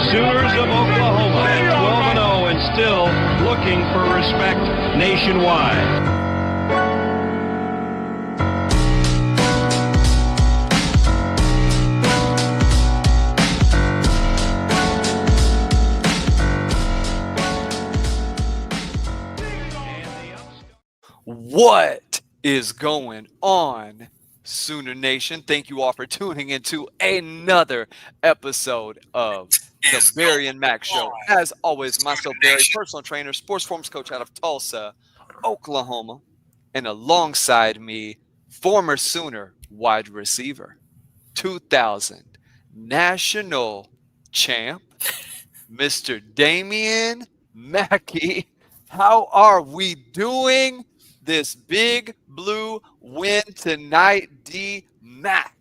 Sooners of Oklahoma at 12-0 and still looking for respect nationwide. What is going on, Sooner Nation? Thank you all for tuning into another episode of the Barry and Mack Show. As always, myself, Barry, personal trainer, sports forums coach out of Tulsa, Oklahoma, and alongside me, former Sooner wide receiver, 2000 national champ, Mr. Damian Mackey. How are we doing this big blue win tonight, D-Mac?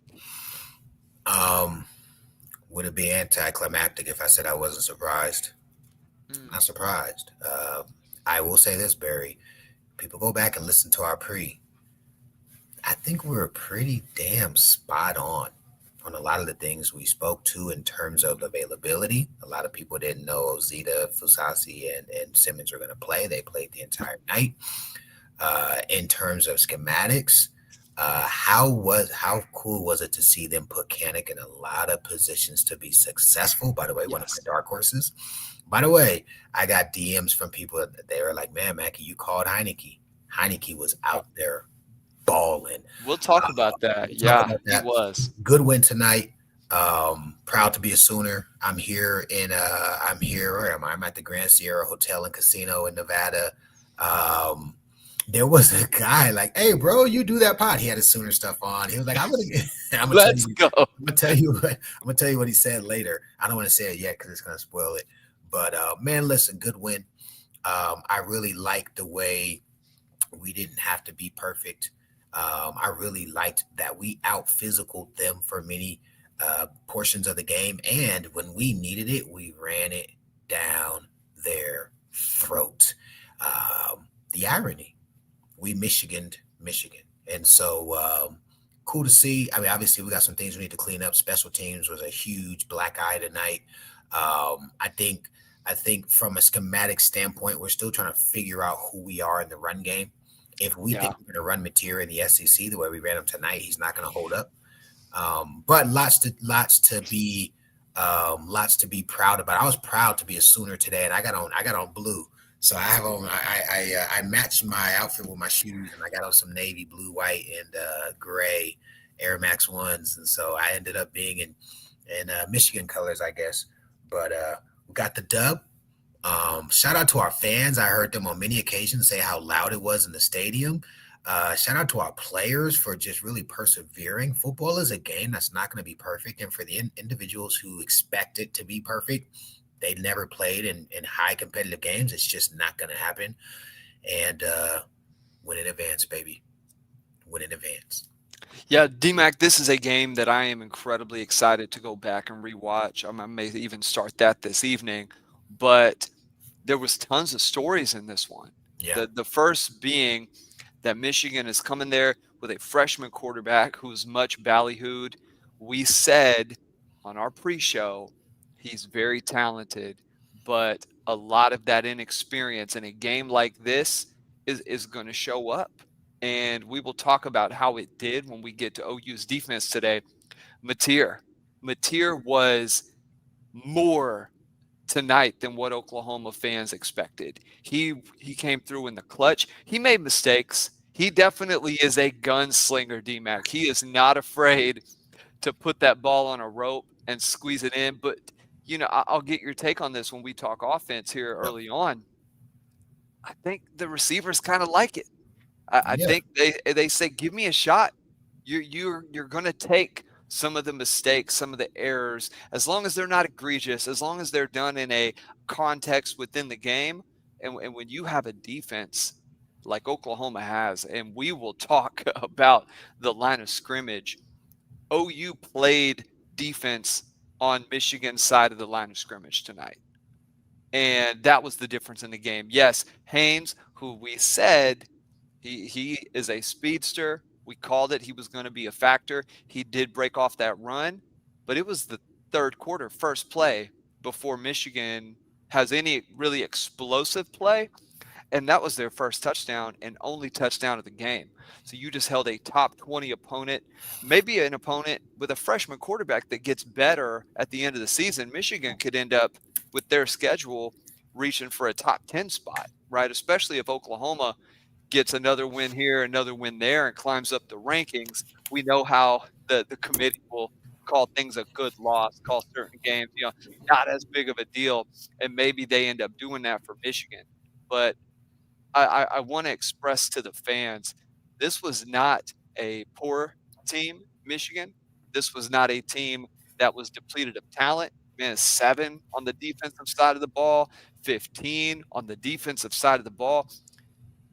Would it be anticlimactic if I said I wasn't surprised? Not surprised. I will say this, Barry. People go back and listen to our pre. I think we were pretty damn spot on a lot of the things we spoke to in terms of availability. A lot of people didn't know Zeta, Fusasi, and Simmons were going to play. They played the entire night. In terms of schematics, how cool was it to see them put Kanik in a lot of positions to be successful? By the way, one of my dark horses. By the way, I got DMs from people. They were like, "Man, Mackey, you called Heineke. Heineke was out there balling." We'll talk about that. He was. Good win tonight. Proud to be a Sooner. I'm here. Where am I? I'm at the Grand Sierra Hotel and Casino in Nevada. There was a guy like, "Hey, bro, you do that pod." He had his Sooner stuff on. He was like, Let's go. I'm gonna tell you what he said later. I don't want to say it yet because it's gonna spoil it. But man, listen, good win. I really liked the way we didn't have to be perfect. I really liked that we out-physicaled them for many portions of the game. And when we needed it, we ran it down their throat. The irony, we Michiganed Michigan. And so cool to see. I mean, obviously, we got some things we need to clean up. Special teams was a huge black eye tonight. I think from a schematic standpoint, we're still trying to figure out who we are in the run game. If we think we're going to run Mateer in the SEC the way we ran him tonight, he's not going to hold up. But lots to be proud about. I was proud to be a Sooner today, and I got on blue. So I have on I matched my outfit with my shoes, and I got on some navy blue, white, and gray Air Max 1s, and so I ended up being in Michigan colors, I guess. But we got the dub. Shout out to our fans. I heard them on many occasions say how loud it was in the stadium. Shout out to our players for just really persevering. Football is a game that's not going to be perfect. And for the individuals who expect it to be perfect, they've never played in high competitive games. It's just not going to happen. And win in advance, baby. Win in advance. Yeah, D-Mac, this is a game that I am incredibly excited to go back and rewatch. I may even start that this evening. But there was tons of stories in this one. Yeah. The first being that Michigan is coming there with a freshman quarterback who's much ballyhooed. We said on our pre-show he's very talented, but a lot of that inexperience in a game like this is going to show up. And we will talk about how it did when we get to OU's defense today. Mateer was more tonight than what Oklahoma fans expected. He came through in the clutch. He made mistakes. He definitely is a gunslinger, D-Mac. He is not afraid to put that ball on a rope and squeeze it in. But, you know, I'll get your take on this when we talk offense here early on. I think the receivers kind of like it. I think they say, give me a shot. You're going to take some of the mistakes, some of the errors, as long as they're not egregious, as long as they're done in a context within the game. And when you have a defense like Oklahoma has, and we will talk about the line of scrimmage, OU played defense on Michigan's side of the line of scrimmage tonight. And that was the difference in the game. Yes, Haynes, who we said he is a speedster. We called it. He was going to be a factor. He did break off that run, but it was the third quarter, first play, before Michigan has any really explosive play. And that was their first touchdown and only touchdown of the game. So you just held a top 20 opponent, maybe an opponent with a freshman quarterback that gets better at the end of the season. Michigan could end up with their schedule reaching for a top 10 spot, right? Especially if Oklahoma gets another win here, another win there, and climbs up the rankings. We know how the committee will call things a good loss, call certain games, not as big of a deal. And maybe they end up doing that for Michigan. But I want to express to the fans, this was not a poor team, Michigan. This was not a team that was depleted of talent. Man, 7 on the defensive side of the ball, 15 on the defensive side of the ball.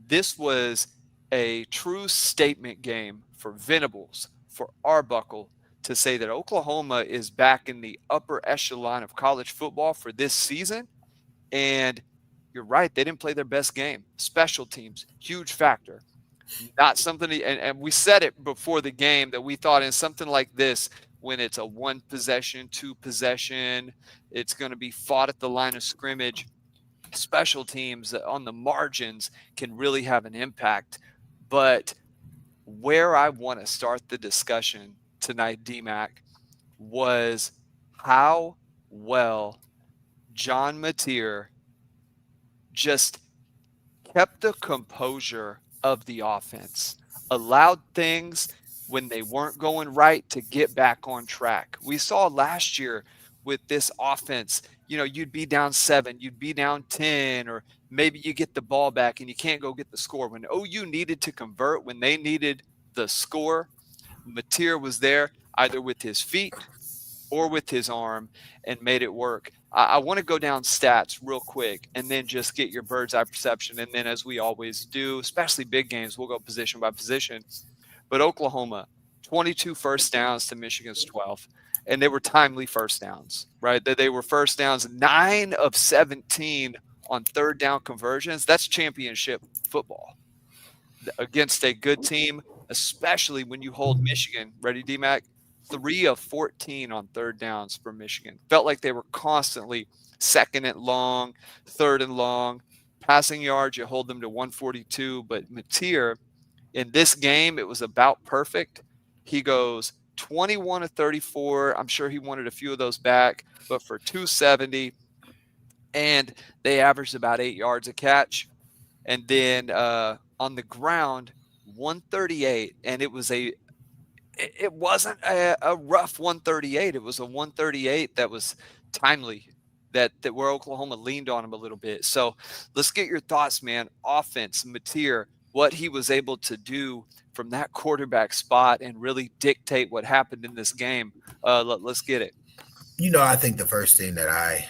This was a true statement game for Venables, for Arbuckle, to say that Oklahoma is back in the upper echelon of college football for this season. And you're right, they didn't play their best game. Special teams, huge factor. Not something and we said it before the game that we thought in something like this, when it's a 1 possession, 2 possession, it's going to be fought at the line of scrimmage. Special teams on the margins can really have an impact. But where I want to start the discussion tonight, D-Mac, was how well John Mateer just kept the composure of the offense, allowed things when they weren't going right to get back on track. We saw last year with this offense, you'd be down 7, you'd be down 10, or maybe you get the ball back and you can't go get the score. When OU needed to convert, when they needed the score, Mateer was there either with his feet or with his arm and made it work. I want to go down stats real quick and then just get your bird's eye perception. And then, as we always do, especially big games, we'll go position by position. But Oklahoma, 22 first downs to Michigan's 12. And they were timely first downs, right? They were first downs, 9 of 17 on third down conversions. That's championship football against a good team, especially when you hold Michigan. Ready, D-Mac? 3 of 14 on third downs for Michigan. Felt like they were constantly 2nd and long, 3rd and long. Passing yards, you hold them to 142. But Mateer, in this game, it was about perfect. He goes 21 of 34. I'm sure he wanted a few of those back, but for 270. And they averaged about 8 yards a catch. And then on the ground, 138. And it wasn't a rough 138. It was a 138 that was timely, that where Oklahoma leaned on him a little bit. So let's get your thoughts, man. Offense, Mateer, what he was able to do from that quarterback spot and really dictate what happened in this game. Let's get it. I think the first thing that I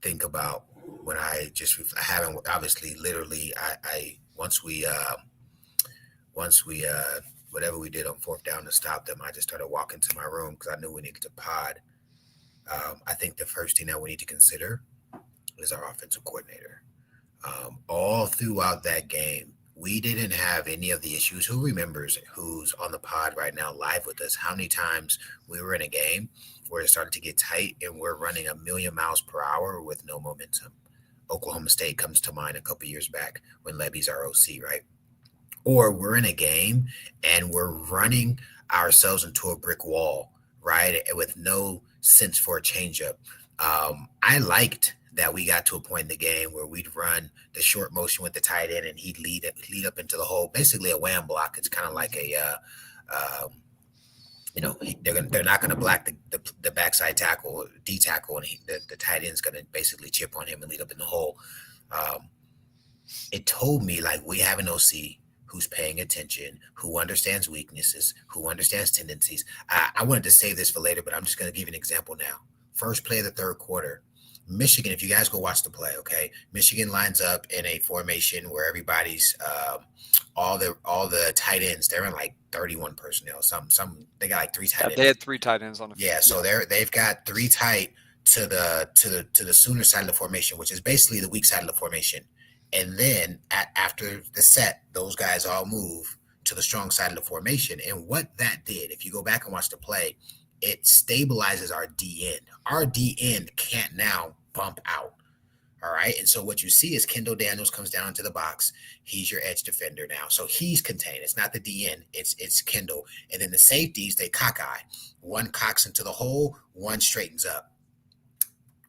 think about when I haven't obviously literally once we whatever we did on 4th down to stop them, I just started walking to my room because I knew we needed to pod. I think the first thing that we need to consider is our offensive coordinator. All throughout that game, we didn't have any of the issues. Who remembers, who's on the pod right now live with us, how many times we were in a game where it started to get tight and we're running 1,000,000 miles per hour with no momentum? Oklahoma State comes to mind a couple years back when Levy's our OC, right? Or we're in a game and we're running ourselves into a brick wall, right? With no sense for a changeup. I liked that we got to a point in the game where we'd run the short motion with the tight end and he'd lead up into the hole, basically a wham block. It's kind of like they're not going to block the backside tackle, D tackle, and the tight end's going to basically chip on him and lead up in the hole. It told me like we have an OC who's paying attention, who understands weaknesses, who understands tendencies. I wanted to save this for later, but I'm just going to give you an example now. First play of the 3rd quarter. Michigan, if you guys go watch the play, okay, Michigan lines up in a formation where everybody's all the tight ends, they're in like 31 personnel. Some they got like 3 tight ends. They had 3 tight ends on the field. Yeah, so they've got 3 tight to the Sooner side of the formation, which is basically the weak side of the formation. And then after the set, those guys all move to the strong side of the formation. And what that did, if you go back and watch the play, it stabilizes our D end. Our D end can't now bump out. All right. And so what you see is Kendall Daniels comes down into the box. He's your edge defender now. So he's contained. It's not the DN. It's Kendall. And then the safeties, they cockeye. One cocks into the hole, one straightens up.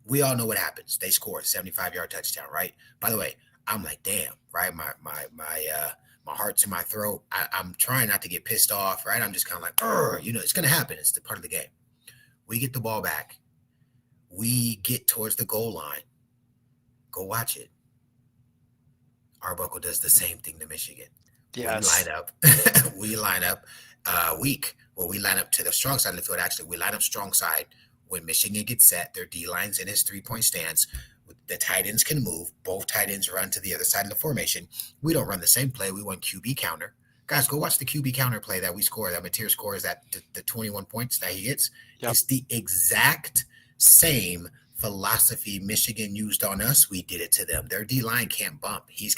We all know what happens. They score 75-yard touchdown, right? By the way, I'm like, damn, right? My heart's in my throat. I'm trying not to get pissed off, right? I'm just kind of like, it's going to happen. It's the part of the game. We get the ball back. We get towards the goal line. Go watch it. Arbuckle does the same thing to Michigan. Yes. We line up weak. Well, we line up to the strong side of the field. Actually, we line up strong side. When Michigan gets set, their D-line's in his three-point stance. The tight ends can move. Both tight ends run to the other side of the formation. We don't run the same play. We run QB counter. Guys, go watch the QB counter play that we score. That Mateer scores, that the 21 points that he gets. Yep. It's the exact same philosophy Michigan used on us. We did it to them. Their D-line can't bump. He's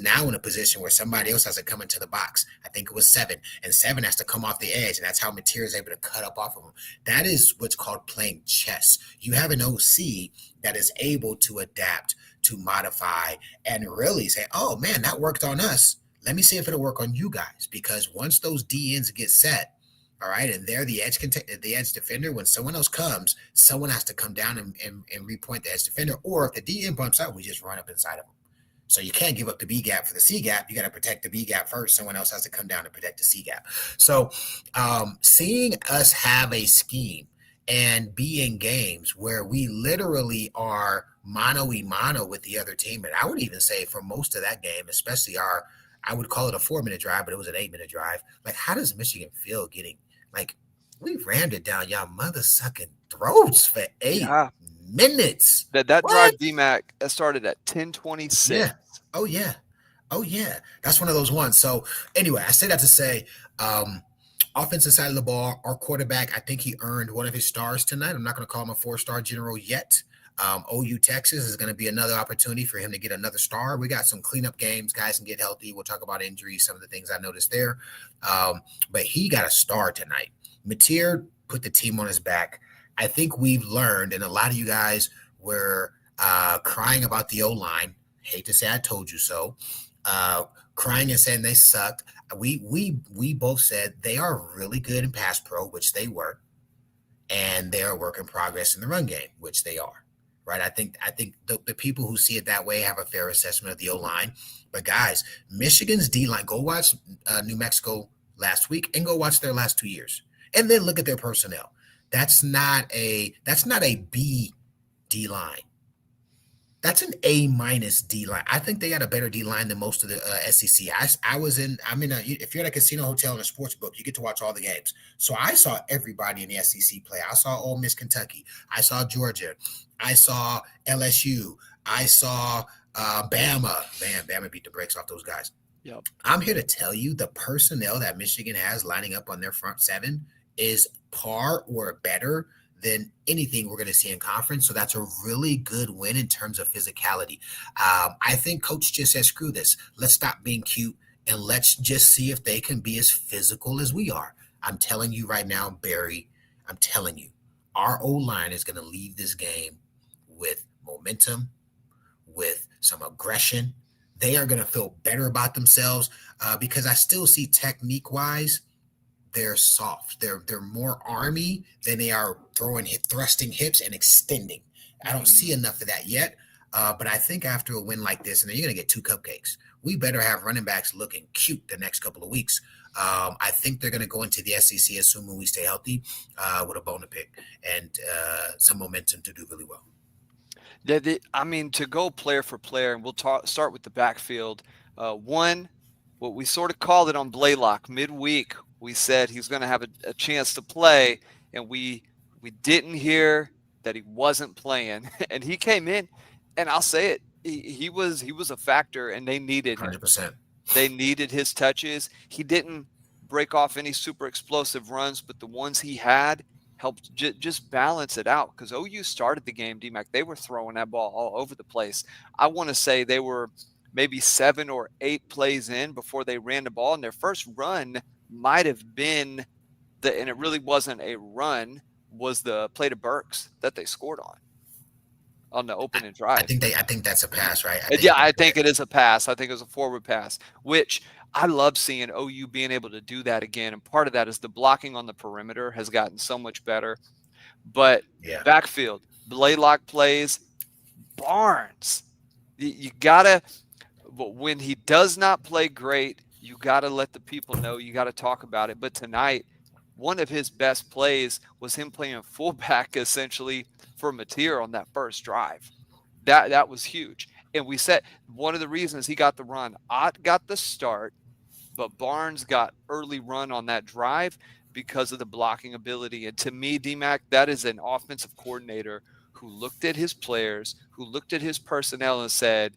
now in a position where somebody else has to come into the box. I think it was 7, and 7 has to come off the edge, and that's how Mateer is able to cut up off of him. That is what's called playing chess. You have an OC that is able to adapt, to modify, and really say, oh man, that worked on us. Let me see if it'll work on you guys. Because once those DNs get set, all right, and they're the edge defender. When someone else comes, someone has to come down and repoint the edge defender. Or if the DN bumps out, we just run up inside of them. So you can't give up the B gap for the C gap. You got to protect the B gap first. Someone else has to come down and protect the C gap. So seeing us have a scheme and be in games where we literally are mano-a-mano with the other team, and I would even say for most of that game, especially I would call it a 4-minute drive, but it was an 8-minute drive. Like, how does Michigan feel getting, like, we rammed it down y'all mother-sucking throats for 8 minutes. That drive, D-Mac, that started at 10:26. Yeah. Oh, yeah. That's one of those ones. So, anyway, I say that to say, offensive side of the ball, our quarterback, I think he earned one of his stars tonight. I'm not going to call him a 4-star general yet. OU Texas is going to be another opportunity for him to get another star. We got some cleanup games. Guys can get healthy. We'll talk about injuries, some of the things I noticed there. But he got a star tonight. Mateer put the team on his back. I think we've learned, and a lot of you guys were crying about the O-line. Hate to say I told you so. Crying and saying they sucked. We both said they are really good in pass pro, which they were. And they are a work in progress in the run game, which they are. Right. I think the people who see it that way have a fair assessment of the O-line. But guys, Michigan's D-line, go watch New Mexico last week and go watch their last 2 years. And then look at their personnel. That's not a B D-line. That's an A- D-line. I think they got a better D-line than most of the SEC. If you're at a casino hotel and a sports book, you get to watch all the games. So I saw everybody in the SEC play. I saw Ole Miss, Kentucky. I saw Georgia. I saw LSU. I saw Bama. Man, Bama beat the brakes off those guys. Yep. I'm here to tell you the personnel that Michigan has lining up on their front 7 is par or better than anything we're going to see in conference. So that's a really good win in terms of physicality. I think Coach just said, screw this. Let's stop being cute and let's just see if they can be as physical as we are. I'm telling you right now, Barry, I'm telling you, our O-line is going to leave this game with momentum, with some aggression. They are going to feel better about themselves because I still see technique-wise, they're soft. They're more Army than they are thrusting hips and extending. I don't see enough of that yet. But I think after a win like this, and then you're going to get 2 cupcakes, we better have running backs looking cute the next couple of weeks. I think they're going to go into the SEC, assuming we stay healthy, with a bone to pick and some momentum to do really well. To go player for player, and we'll start with the backfield. One, what we sort of called it on Blaylock midweek, we said he's going to have a chance to play, and we didn't hear that he wasn't playing, and he came in, and I'll say it, he was a factor, and they needed 100%. They needed his touches. He didn't break off any super explosive runs, but the ones he had helped just balance it out, because OU started the game, D-Mac. They were throwing that ball all over the place. I want to say they were maybe 7 or 8 plays in before they ran the ball, and their first run might have been and it really wasn't a run, was the play to Burks that they scored on the opening drive. I think that's a pass, right? I think it is a pass. I think it was a forward pass, which I love seeing OU being able to do that again. And part of that is the blocking on the perimeter has gotten so much better. But backfield, Blaylock plays, Barnes, you gotta. But when he does not play great, you got to let the people know. You got to talk about it. But tonight, one of his best plays was him playing fullback essentially for Mateer on that first drive. That was huge. And we said one of the reasons he got the run, Ott got the start, but Barnes got early run on that drive because of the blocking ability. And to me, D-Mac, that is an offensive coordinator who looked at his players, who looked at his personnel and said,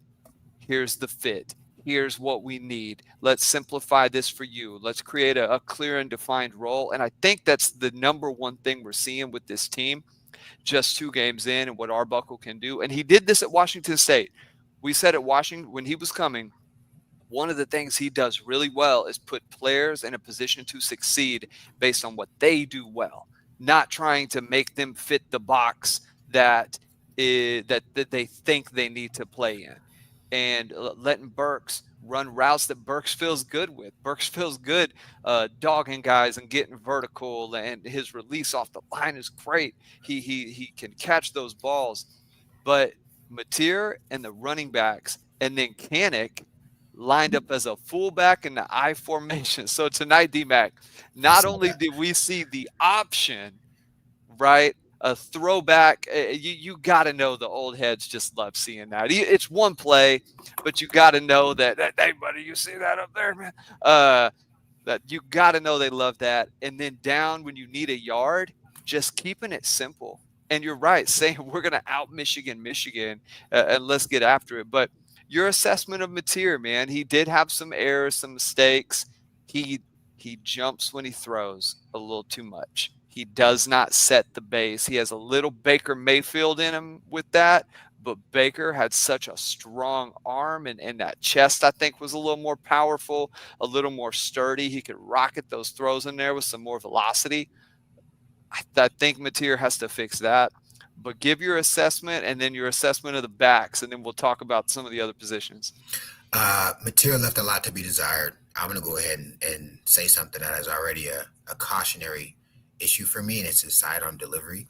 here's the fit. Here's what we need. Let's simplify this for you. Let's create a clear and defined role. And I think that's the number one thing we're seeing with this team, just 2 games in, and what Arbuckle can do. And he did this at Washington State. We said at Washington, when he was coming, one of the things he does really well is put players in a position to succeed based on what they do well, not trying to make them fit the box that they think they need to play in. And letting Burks run routes that Burks feels good with. Burks feels good dogging guys and getting vertical, and his release off the line is great. He can catch those balls. But Mateer and the running backs, and then Kanik lined up as a fullback in the I formation. So tonight, D-Mac, not only did we see the option, right, a throwback, you got to know the old heads just love seeing that. It's one play, but you got to know that, hey, buddy, you see that up there, man? That you got to know they love that. And then down when you need a yard, just keeping it simple. And you're right, saying we're going to out Michigan, and let's get after it. But your assessment of Mateer, man, he did have some errors, some mistakes. He jumps when he throws a little too much. He does not set the base. He has a little Baker Mayfield in him with that, but Baker had such a strong arm, and that chest, I think, was a little more powerful, a little more sturdy. He could rocket those throws in there with some more velocity. I think Mateer has to fix that. But give your assessment, and then your assessment of the backs, and then we'll talk about some of the other positions. Mateer left a lot to be desired. I'm going to go ahead and say something that is already a cautionary issue for me, and it's his sidearm delivery.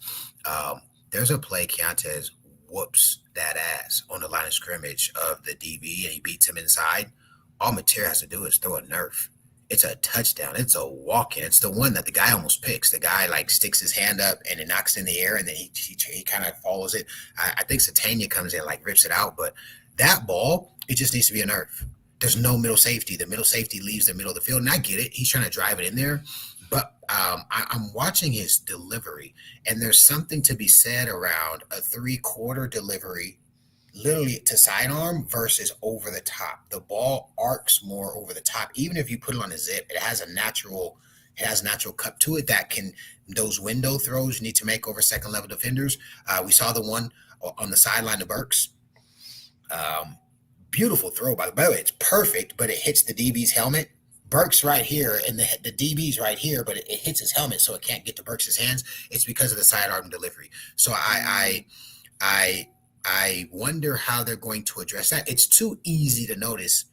There's a play Keontae whoops that ass on the line of scrimmage of the DB, and he beats him inside. All Mateer has to do is throw a nerf. It's a touchdown. It's a walk-in. It's the one that the guy almost picks. The guy sticks his hand up and it knocks in the air, and then he kind of follows it. I think Satania comes in, rips it out, but that ball, it just needs to be a nerf. There's no middle safety. The middle safety leaves the middle of the field, and I get it. He's trying to drive it in there. But I'm watching his delivery, and there's something to be said around a 3/4 delivery, literally to sidearm versus over the top. The ball arcs more over the top. Even if you put it on a zip, it has a natural cut to it that can, those window throws you need to make over second level defenders. We saw the one on the sideline to Burks. Beautiful throw, by the way. It's perfect, but it hits the DB's helmet. Burks right here, and the DB's right here, but it hits his helmet, so it can't get to Burks' hands. It's because of the sidearm delivery. So I wonder how they're going to address that. It's too easy to notice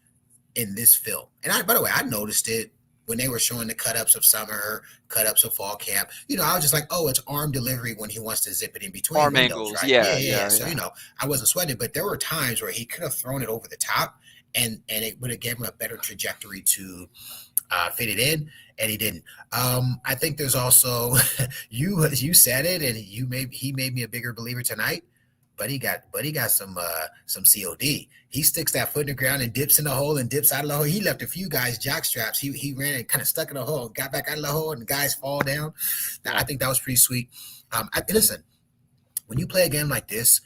in this film. And by the way, I noticed it when they were showing the cut-ups of summer, cut-ups of fall camp. I was just like, oh, it's arm delivery when he wants to zip it in between arm windows, angles, right? Yeah. So, I wasn't sweating, but there were times where he could have thrown it over the top, and it would have given him a better trajectory to fit it in, and he didn't. I think there's also you said it, and he made me a bigger believer tonight. But he got some COD. He sticks that foot in the ground and dips in the hole and dips out of the hole. He left a few guys jock straps. He ran and kind of stuck in the hole, got back out of the hole, and the guys fall down. I think that was pretty sweet. Listen, when you play a game like this,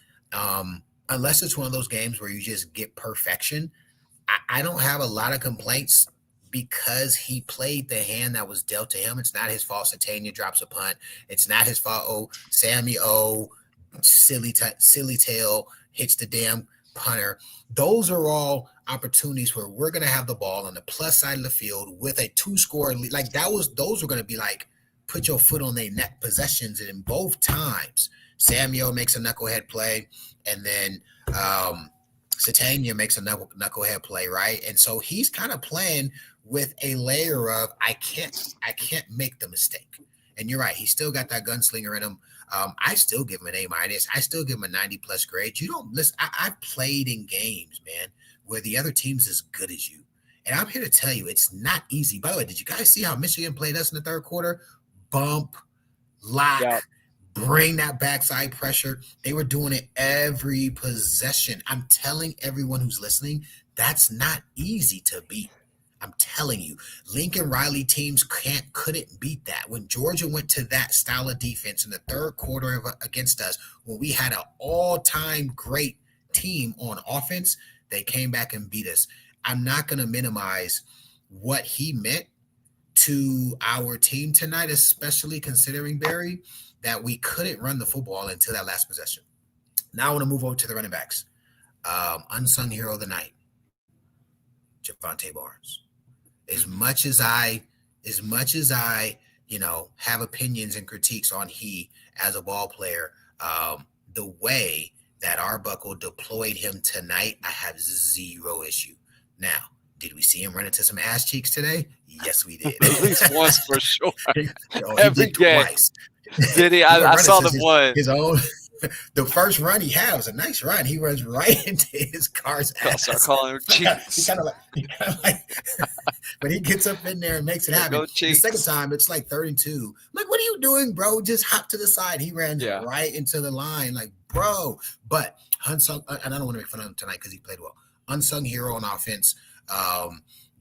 unless it's one of those games where you just get perfection, I don't have a lot of complaints because he played the hand that was dealt to him. It's not his fault Satania drops a punt. It's not his fault, Sammy silly tail hits the damn punter. Those are all opportunities where we're going to have the ball on the plus side of the field with a 2-score lead. Those are going to be put your foot on their neck possessions, and in both times, Samuel makes a knucklehead play, and then Satania makes a knucklehead play, right? And so he's kind of playing with a layer of I can't make the mistake. And you're right, he still got that gunslinger in him. I still give him an A-. I still give him a 90+ grade. You don't listen. I've played in games, man, where the other team's as good as you. And I'm here to tell you, it's not easy. By the way, did you guys see how Michigan played us in the third quarter? Bump, lock, bring that backside pressure. They were doing it every possession. I'm telling everyone who's listening, that's not easy to beat. I'm telling you, Lincoln Riley teams couldn't beat that. When Georgia went to that style of defense in the third quarter against us, when we had an all-time great team on offense, they came back and beat us. I'm not going to minimize what he meant to our team tonight, especially considering, Barry, that we couldn't run the football until that last possession. Now I want to move over to the running backs. Unsung hero of the night, Javonte Barnes. As much as I, have opinions and critiques on he as a ball player, the way that Arbuckle deployed him tonight, I have zero issue. Now, did we see him run into some ass cheeks today? Yes, we did. At least once for sure. Every game. Twice. Did he? I saw the one. His own. The first run he had was a nice run. He runs right into his car's ass. Start calling him cheeks. He kind of like, but he gets up in there and makes it happen. The second time, it's like 3rd and 2. Like, what are you doing, bro? Just hop to the side. He ran right into the line, like, bro. But unsung, and I don't want to make fun of him tonight because he played well. Unsung hero on offense,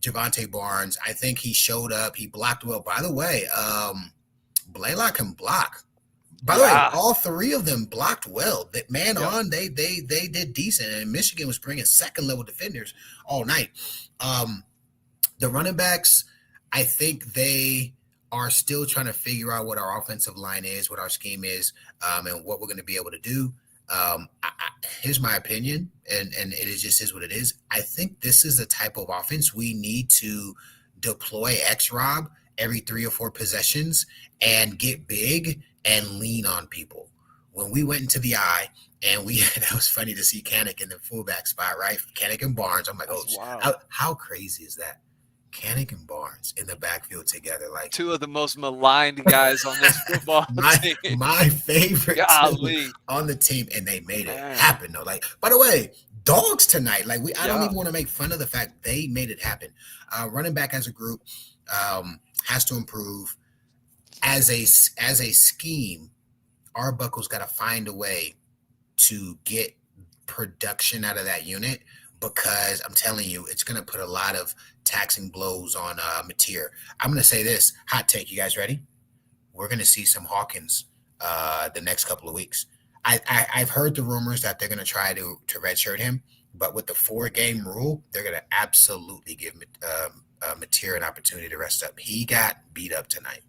Javonte Barnes. I think he showed up. He blocked well. By the way, Blaylock can block. By the way, all 3 of them blocked well. That on, they did decent. And Michigan was bringing second-level defenders all night. The running backs, I think they are still trying to figure out what our offensive line is, what our scheme is, and what we're going to be able to do. Here's my opinion, and it is what it is. I think this is the type of offense we need to deploy X-Rob every 3 or 4 possessions and get big and lean on people. When we went into the eye and that was funny to see Kanik in the fullback spot, right? Kanik and Barnes. I'm like, wow. How crazy is that? Kanik and Barnes in the backfield together, like 2 of the most maligned guys on this football team. My favorite on the team, and they made it happen though. Like, by the way, dogs tonight. Like I don't even want to make fun of the fact they made it happen. Running back as a group has to improve. As a scheme, Arbuckle's got to find a way to get production out of that unit, because I'm telling you, it's going to put a lot of taxing blows on Mateer. I'm going to say this, hot take. You guys ready? We're going to see some Hawkins the next couple of weeks. I've heard the rumors that they're going to try to redshirt him, but with the 4-game rule, they're going to absolutely give Mateer an opportunity to rest up. He got beat up tonight.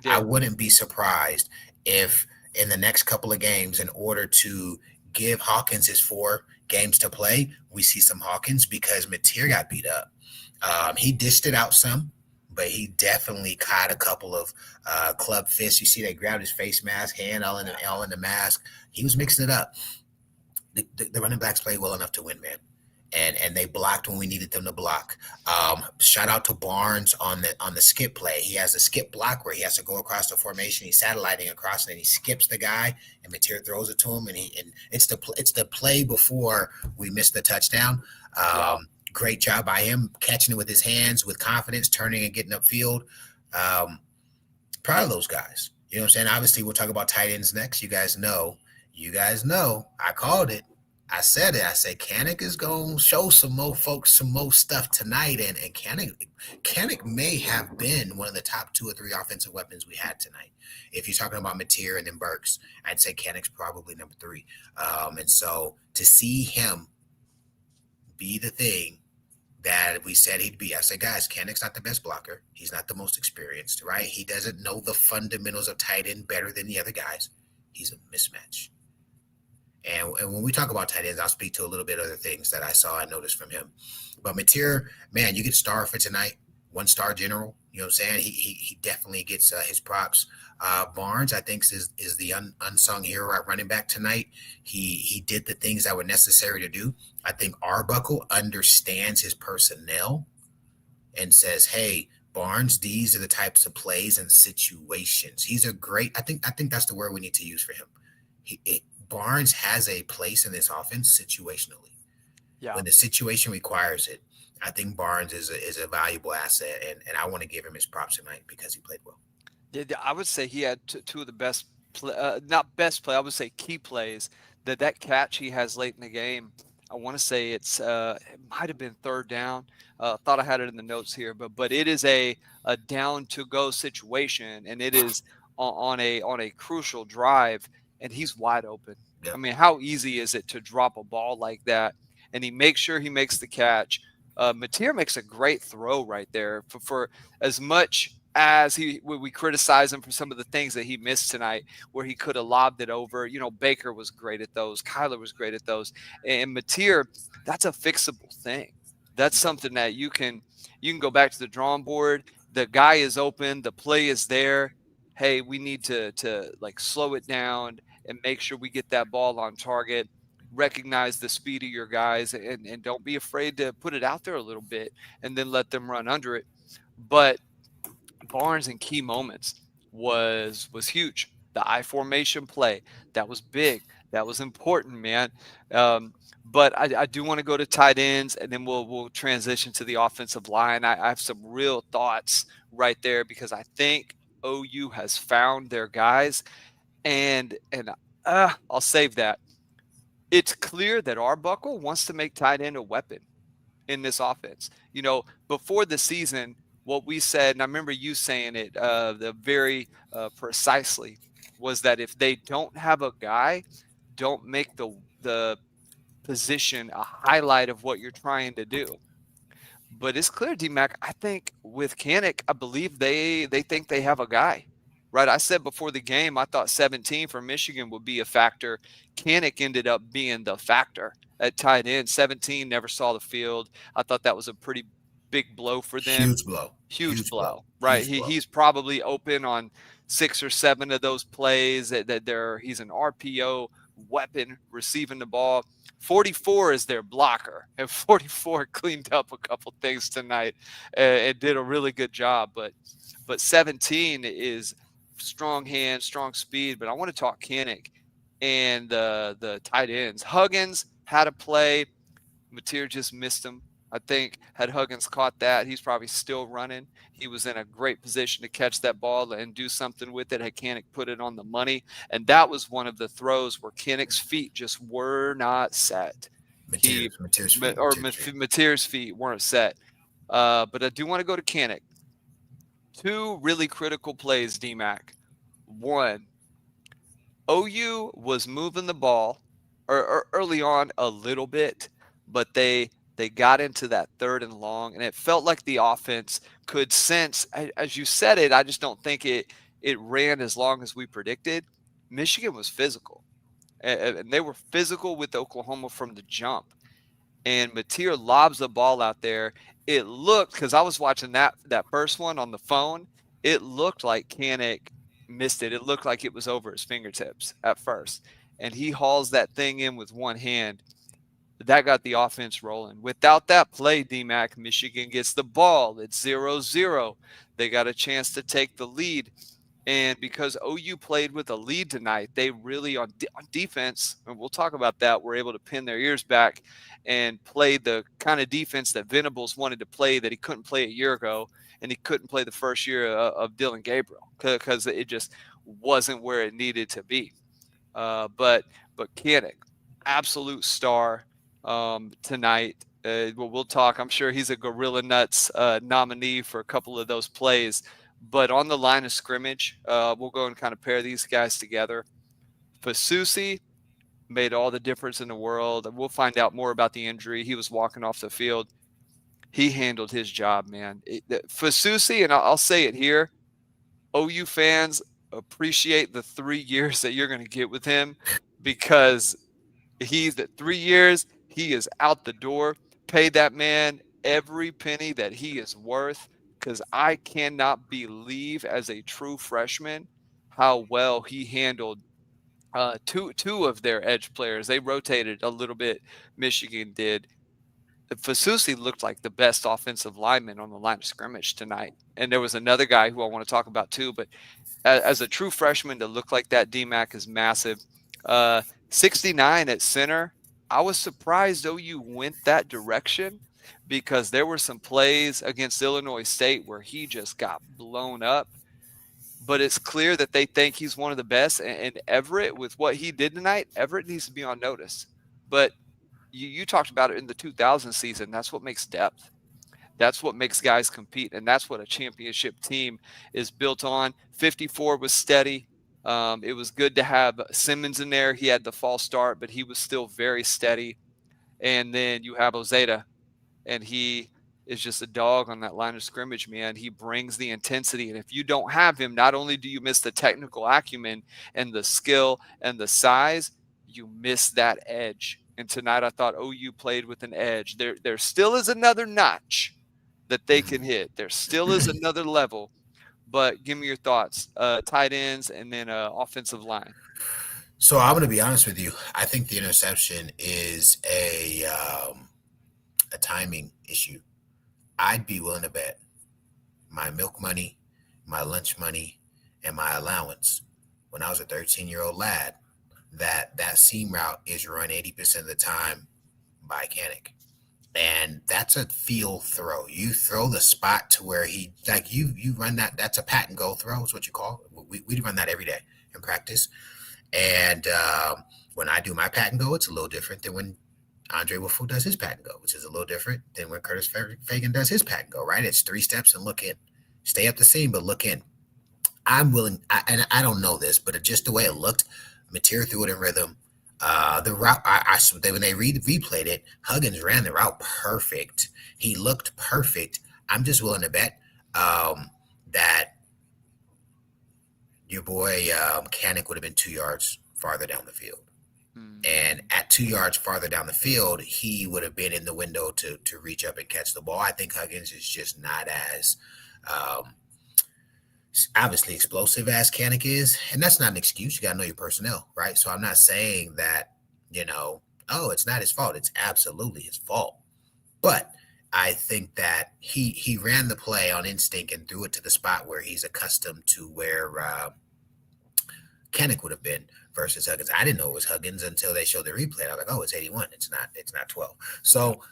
I wouldn't be surprised if in the next couple of games, in order to give Hawkins his 4 games to play, we see some Hawkins, because Mateer got beat up. He dished it out some, but he definitely caught a couple of club fists. You see, they grabbed his face mask, hand all in the mask. He was mixing it up. The running backs played well enough to win, man. And they blocked when we needed them to block. Shout out to Barnes on the skip play. He has a skip block where he has to go across the formation. He's satelliting across, and then he skips the guy, and Mateer throws it to him. And it's the play before we missed the touchdown. Great job by him catching it with his hands, with confidence, turning and getting upfield. Proud of those guys. You know what I'm saying? Obviously, we'll talk about tight ends next. You guys know. I called it. I said it. I said Kanik is going to show some more folks some more stuff tonight. And Kanik may have been one of the top 2 or 3 offensive weapons we had tonight. If you're talking about Mateer and then Burks, I'd say Kanik's probably number 3. And so to see him be the thing that we said he'd be, I said, guys, Kanik's not the best blocker. He's not the most experienced, right? He doesn't know the fundamentals of tight end better than the other guys. He's a mismatch. And when we talk about tight ends, I'll speak to a little bit of other things that I noticed from him. But Mateer, man, you get star for tonight. 1-star general. You know what I'm saying? He definitely gets his props. Barnes, I think, is the unsung hero at running back tonight. He did the things that were necessary to do. I think Arbuckle understands his personnel and says, "Hey, Barnes, these are the types of plays and situations." He's a great. I think that's the word we need to use for him. Barnes has a place in this offense situationally. Yeah. When the situation requires it, I think Barnes is a valuable asset, and I want to give him his props tonight because he played well. Yeah, I would say he had two of the best, not best play. I would say key plays. That catch he has late in the game. I want to say it might have been third down. Thought I had it in the notes here, but it is a down to go situation, and it is on a crucial drive, and he's wide open. Yeah. I mean, how easy is it to drop a ball like that? And he makes sure he makes the catch. Mateer makes a great throw right there for as much as we criticize him for some of the things that he missed tonight, where he could have lobbed it over. You know, Baker was great at those. Kyler was great at those. And Mateer, that's a fixable thing. That's something that you can go back to the drawing board. The guy is open. The play is there. Hey, we need to like slow it down and make sure we get that ball on target. Recognize the speed of your guys and don't be afraid to put it out there a little bit and then let them run under it. But Barnes in key moments was huge. The I formation play, that was big. That was important, man. But I do want to go to tight ends, and then we'll transition to the offensive line. I have some real thoughts right there because I think OU has found their guys, and I'll save that. It's clear that Arbuckle wants to make tight end a weapon in this offense. You know, before the season, what we said, and I remember you saying it the very precisely, was that if they don't have a guy, don't make the position a highlight of what you're trying to do. But it's clear, D-Mac, I think with Kanik, I believe they think they have a guy. Right, I said before the game, I thought 17 for Michigan would be a factor. Kanik ended up being the factor at tight end. 17 never saw the field. I thought that was a pretty big blow for them. Huge blow. Huge blow. Right, he's probably open on 6 or 7 of those plays. He's an RPO weapon receiving the ball. 44 is their blocker, and 44 cleaned up a couple things tonight and did a really good job. But 17 is strong hands, strong speed. But I want to talk Kanik and the tight ends. Huggins had a play. Mateer just missed him. I think had Huggins caught that, he's probably still running. He was in a great position to catch that ball and do something with it. Had Kanik put it on the money. And that was one of the throws where Kanik's feet just were not set. Mateer's feet weren't set. But I do want to go to Kanik. 2 really critical plays, D-Mac. 1, OU was moving the ball or early on a little bit, but they got into that 3rd and long, and it felt like the offense could sense, as you said it, I just don't think it ran as long as we predicted. Michigan was physical, and they were physical with Oklahoma from the jump. And Mateer lobs the ball out there. It looked, because I was watching that first one on the phone, it looked like Kanik missed it. It looked like it was over his fingertips at first. And he hauls that thing in with one hand. That got the offense rolling. Without that play, D-Mac, Michigan gets the ball. It's 0-0. They got a chance to take the lead. And because OU played with a lead tonight, they really, on defense, and we'll talk about that, were able to pin their ears back and play the kind of defense that Venables wanted to play that he couldn't play a year ago, and he couldn't play the first year of Dylan Gabriel because it just wasn't where it needed to be. But Kanik, absolute star tonight. We'll talk. I'm sure he's a Gorilla Nuts nominee for a couple of those plays. But on the line of scrimmage, we'll go and kind of pair these guys together. Fasusi made all the difference in the world. We'll find out more about the injury. He was walking off the field. He handled his job, man. Fasusi, and I'll say it here, OU fans appreciate the 3 years that you're going to get with him because he's at 3 years. He is out the door. Pay that man every penny that he is worth. because I cannot believe as a true freshman how well he handled two of their edge players. They rotated a little bit. Michigan did. Fasusi looked like the best offensive lineman on the line of scrimmage tonight. And there was another guy who I want to talk about too. But as a true freshman to look like that, D-Mac is massive. 69 at center. I was surprised OU went that direction because there were some plays against Illinois State where he just got blown up. But it's clear that they think he's one of the best. And Everett, with what he did tonight, Everett needs to be on notice. But you talked about it in the 2000 season. That's what makes depth. That's what makes guys compete. And that's what a championship team is built on. 54 was steady. It was good to have Simmons in there. He had the false start, but he was still very steady. And then you have Ozeta, and he is just a dog on that line of scrimmage, man. He brings the intensity. And if you don't have him, not only do you miss the technical acumen and the skill and the size, you miss that edge. And tonight I thought OU played with an edge. There still is another notch that they can hit. There still is another level. But give me your thoughts. Tight ends and then offensive line. So I'm going to be honest with you. I think the interception is a timing issue. I'd be willing to bet my milk money, my lunch money, and my allowance when I was a 13-year-old lad that seam route is run 80% of the time by Kanik. And that's a feel throw. You throw the spot to where you run that. That's a pat and go throw is what you call it. We run that every day in practice. And when I do my pat and go, it's a little different than when Andre Wolfo does his pat and go, which is a little different than when Curtis Fagan does his pat and go, right? It's 3 steps and look in. Stay up the seam, but look in. I'm willing, and I don't know this, but just the way it looked, Mateer threw it in rhythm. The route, when they replayed it, Huggins ran the route perfect. He looked perfect. I'm just willing to bet that your boy Kanik would have been 2 yards farther down the field. And at 2 yards farther down the field, he would have been in the window to reach up and catch the ball. I think Huggins is just not as obviously explosive as Kanik is. And that's not an excuse. You got to know your personnel, right? So I'm not saying that, it's not his fault. It's absolutely his fault. But I think that he ran the play on instinct and threw it to the spot where he's accustomed to where Kanik would have been versus Huggins. I didn't know it was Huggins until they showed the replay. I was like, oh, it's 81. It's not 12. So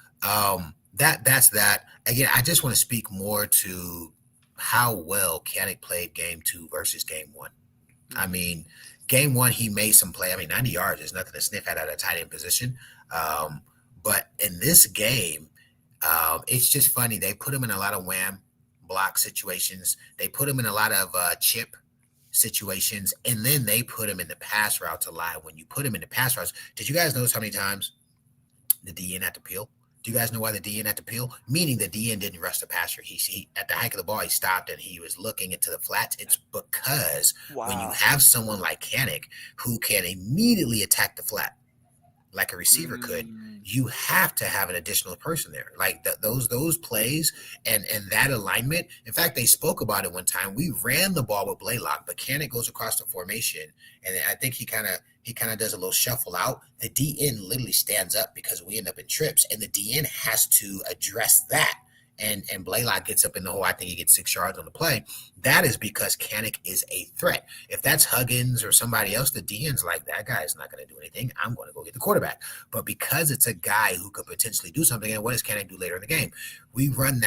that's that. Again, I just want to speak more to how well Kanik played game 2 versus game 1. I mean, game 1, he made some play. I mean, 90 yards is nothing to sniff at a tight end position. But in this game, it's just funny. They put him in a lot of wham block situations. They put him in a lot of chip situations, and then they put him in the pass routes a lot. When you put him in the pass routes, did you guys notice how many times the DN had to peel? Do you guys know why the DN had to peel? Meaning the DN didn't rush the passer. He at the hike of the ball, he stopped and he was looking into the flats. It's because when you have someone like Kanik who can immediately attack the flat like a receiver could, you have to have an additional person there. Like those plays and that alignment. In fact, they spoke about it one time. We ran the ball with Blaylock, but Kanik goes across the formation, and I think he kind of does a little shuffle out. The DN literally stands up because we end up in trips, and the DN has to address that. And Blaylock gets up in the hole. I think he gets 6 yards on the play. That is because Kanik is a threat. If that's Huggins or somebody else, the DN's like, that guy is not going to do anything. I'm going to go get the quarterback. But because it's a guy who could potentially do something, and what does Kanik do later in the game? We run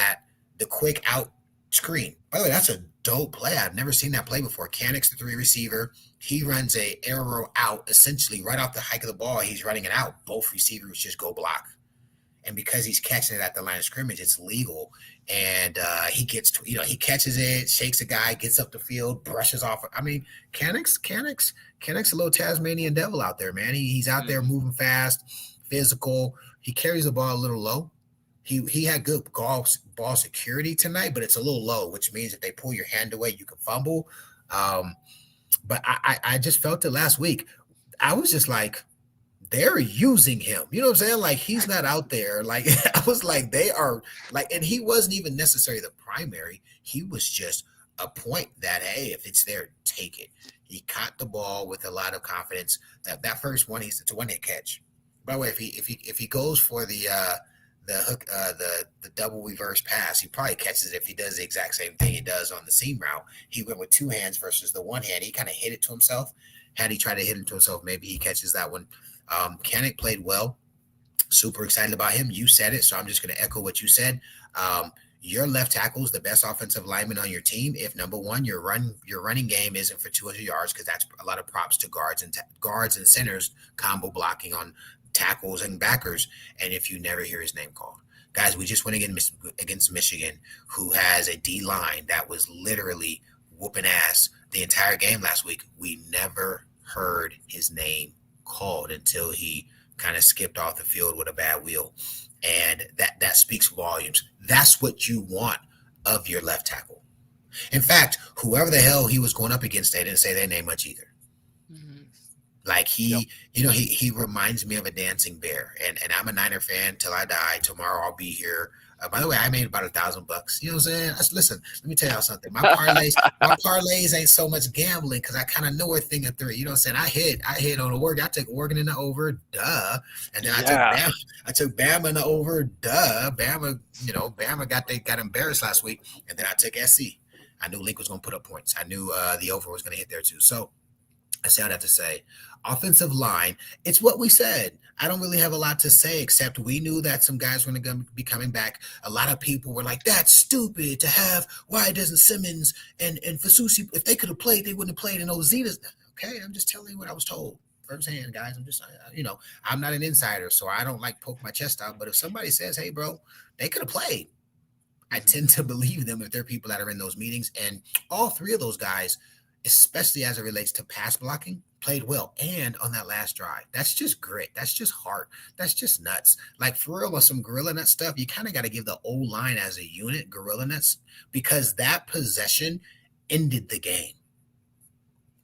the quick out screen. By the way, that's a dope play. I've never seen that play before. Kanik's the 3 receiver. He runs a arrow out, essentially right off the hike of the ball. He's running it out. Both receivers just go block. And because he's catching it at the line of scrimmage, it's legal. And he gets, he catches it, shakes a guy, gets up the field, brushes off. I mean, Kanik's a little Tasmanian devil out there, man. He's out there moving fast, physical. He carries the ball a little low. He had good ball security tonight, but it's a little low, which means if they pull your hand away, you can fumble. But I just felt it last week. I was just like, they're using him. You know what I'm saying? Like, he's not out there. Like, I was like, they are like, and he wasn't even necessarily the primary. He was just a point that, hey, if it's there, take it. He caught the ball with a lot of confidence. That first one, it's a one-hit catch. By the way, if he goes for the hook, the double reverse pass, he probably catches it if he does the exact same thing he does on the seam route. He went with two hands versus the one hand. He kind of hit it to himself. Had he tried to hit it to himself, maybe he catches that one. Kanik played well. Super excited about him. You said it, so I'm just going to echo what you said. Your left tackle is the best offensive lineman on your team. If number one, your running game isn't for 200 yards, because that's a lot of props to guards and centers combo blocking on tackles and backers. And if you never hear his name called, guys, we just went against Michigan, who has a D line that was literally whooping ass the entire game last week. We never heard his name called until he kind of skipped off the field with a bad wheel. And that speaks volumes. That's what you want of your left tackle. In fact, whoever the hell he was going up against, they didn't say their name much either. Mm-hmm. Like he reminds me of a dancing bear. And I'm a Niner fan till I die. Tomorrow I'll be here. By the way, I made about $1,000. You know what I'm saying? Listen, let me tell y'all something. My parlays ain't so much gambling, because I kind of know a thing or three. You know what I'm saying? I hit on the Oregon. I took Oregon in the over, duh. And then I took Bama in the over, duh. Bama got embarrassed last week. And then I took SC. I knew Link was going to put up points. I knew the over was going to hit there too. So I say all that to say, offensive line, it's what we said. I don't really have a lot to say, except we knew that some guys were going to be coming back. A lot of people were like, that's stupid to have. Why doesn't Simmons and Fasusi, if they could have played, they wouldn't have played in Ozitas. Okay, I'm just telling you what I was told firsthand, guys. I'm just, I'm not an insider, so I don't like poke my chest out. But if somebody says, hey, bro, they could have played, I tend to believe them if they're people that are in those meetings. And all three of those guys, especially as it relates to pass blocking, played well. And on that last drive, that's just grit. That's just heart. That's just nuts. Like, for real, with some gorilla nut stuff, you kind of got to give the O-line as a unit gorilla nuts, because that possession ended the game.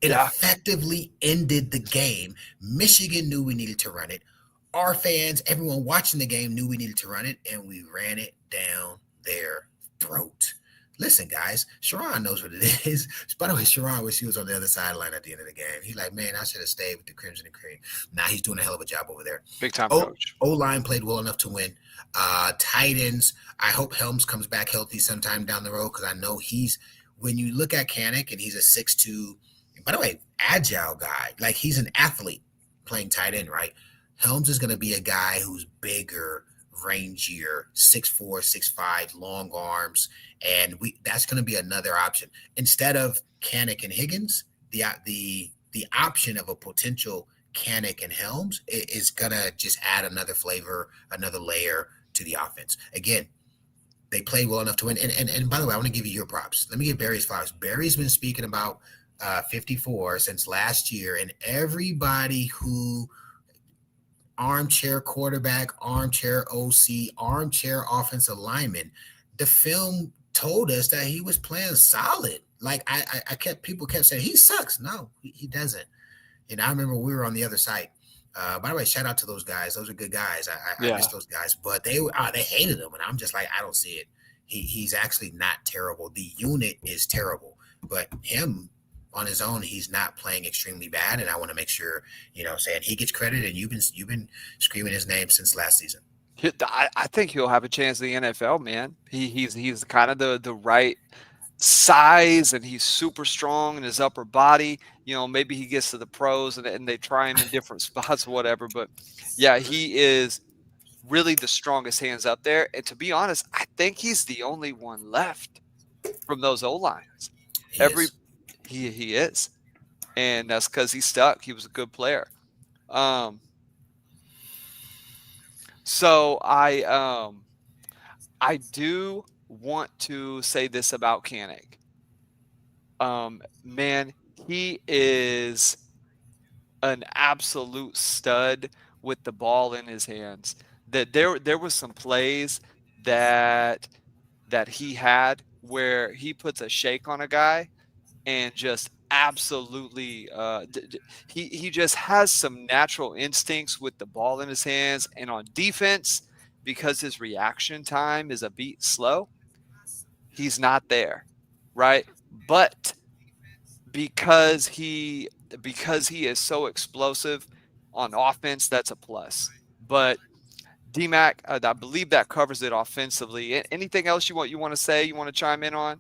It effectively ended the game. Michigan knew we needed to run it. Our fans, everyone watching the game, knew we needed to run it, and we ran it down their throat. Listen, guys, Sharon knows what it is. By the way, Sharon wish he was on the other sideline at the end of the game. He's like, man, I should have stayed with the Crimson and Cream. Now he's doing a hell of a job over there. Big time coach. O-line played well enough to win. Tight ends, I hope Helms comes back healthy sometime down the road, because I know when you look at Kanik, and he's a 6'2", by the way, agile guy. Like, he's an athlete playing tight end, right? Helms is going to be a guy who's bigger, rangier, 6'4", 6'5", long arms, and that's going to be another option. Instead of Kanik and Higgins, the option of a potential Kanik and Helms is going to just add another flavor, another layer to the offense. Again, they played well enough to win. And by the way, I want to give you your props. Let me give Barry's flowers. Barry's been speaking about 54 since last year, and everybody who armchair quarterback, armchair OC, armchair offensive lineman, the film told us that he was playing solid. Like, people kept saying he sucks. No, he doesn't. And I remember we were on the other side. By the way, shout out to those guys. Those are good guys. I miss those guys, but they hated him, and I'm just like, I don't see it. He's actually not terrible. The unit is terrible, but him on his own, he's not playing extremely bad, and I want to make sure, saying he gets credit, and you've been screaming his name since last season. I think he'll have a chance in the NFL, man. He's kind of the right size, and he's super strong in his upper body. Maybe he gets to the pros and they try him in different spots or whatever. But yeah, he is really the strongest hands up there. And to be honest, I think he's the only one left from those O-lines. He is. And that's because he's stuck. He was a good player. So I do want to say this about Kanik. Man, he is an absolute stud with the ball in his hands. That there was some plays that he had where he puts a shake on a guy and just absolutely he just has some natural instincts with the ball in his hands, and on defense, because his reaction time is a beat slow, he's not there, right? But because he is so explosive on offense, that's a plus. But DMAC, I believe that covers it offensively. Anything else you want to say? You want to chime in on?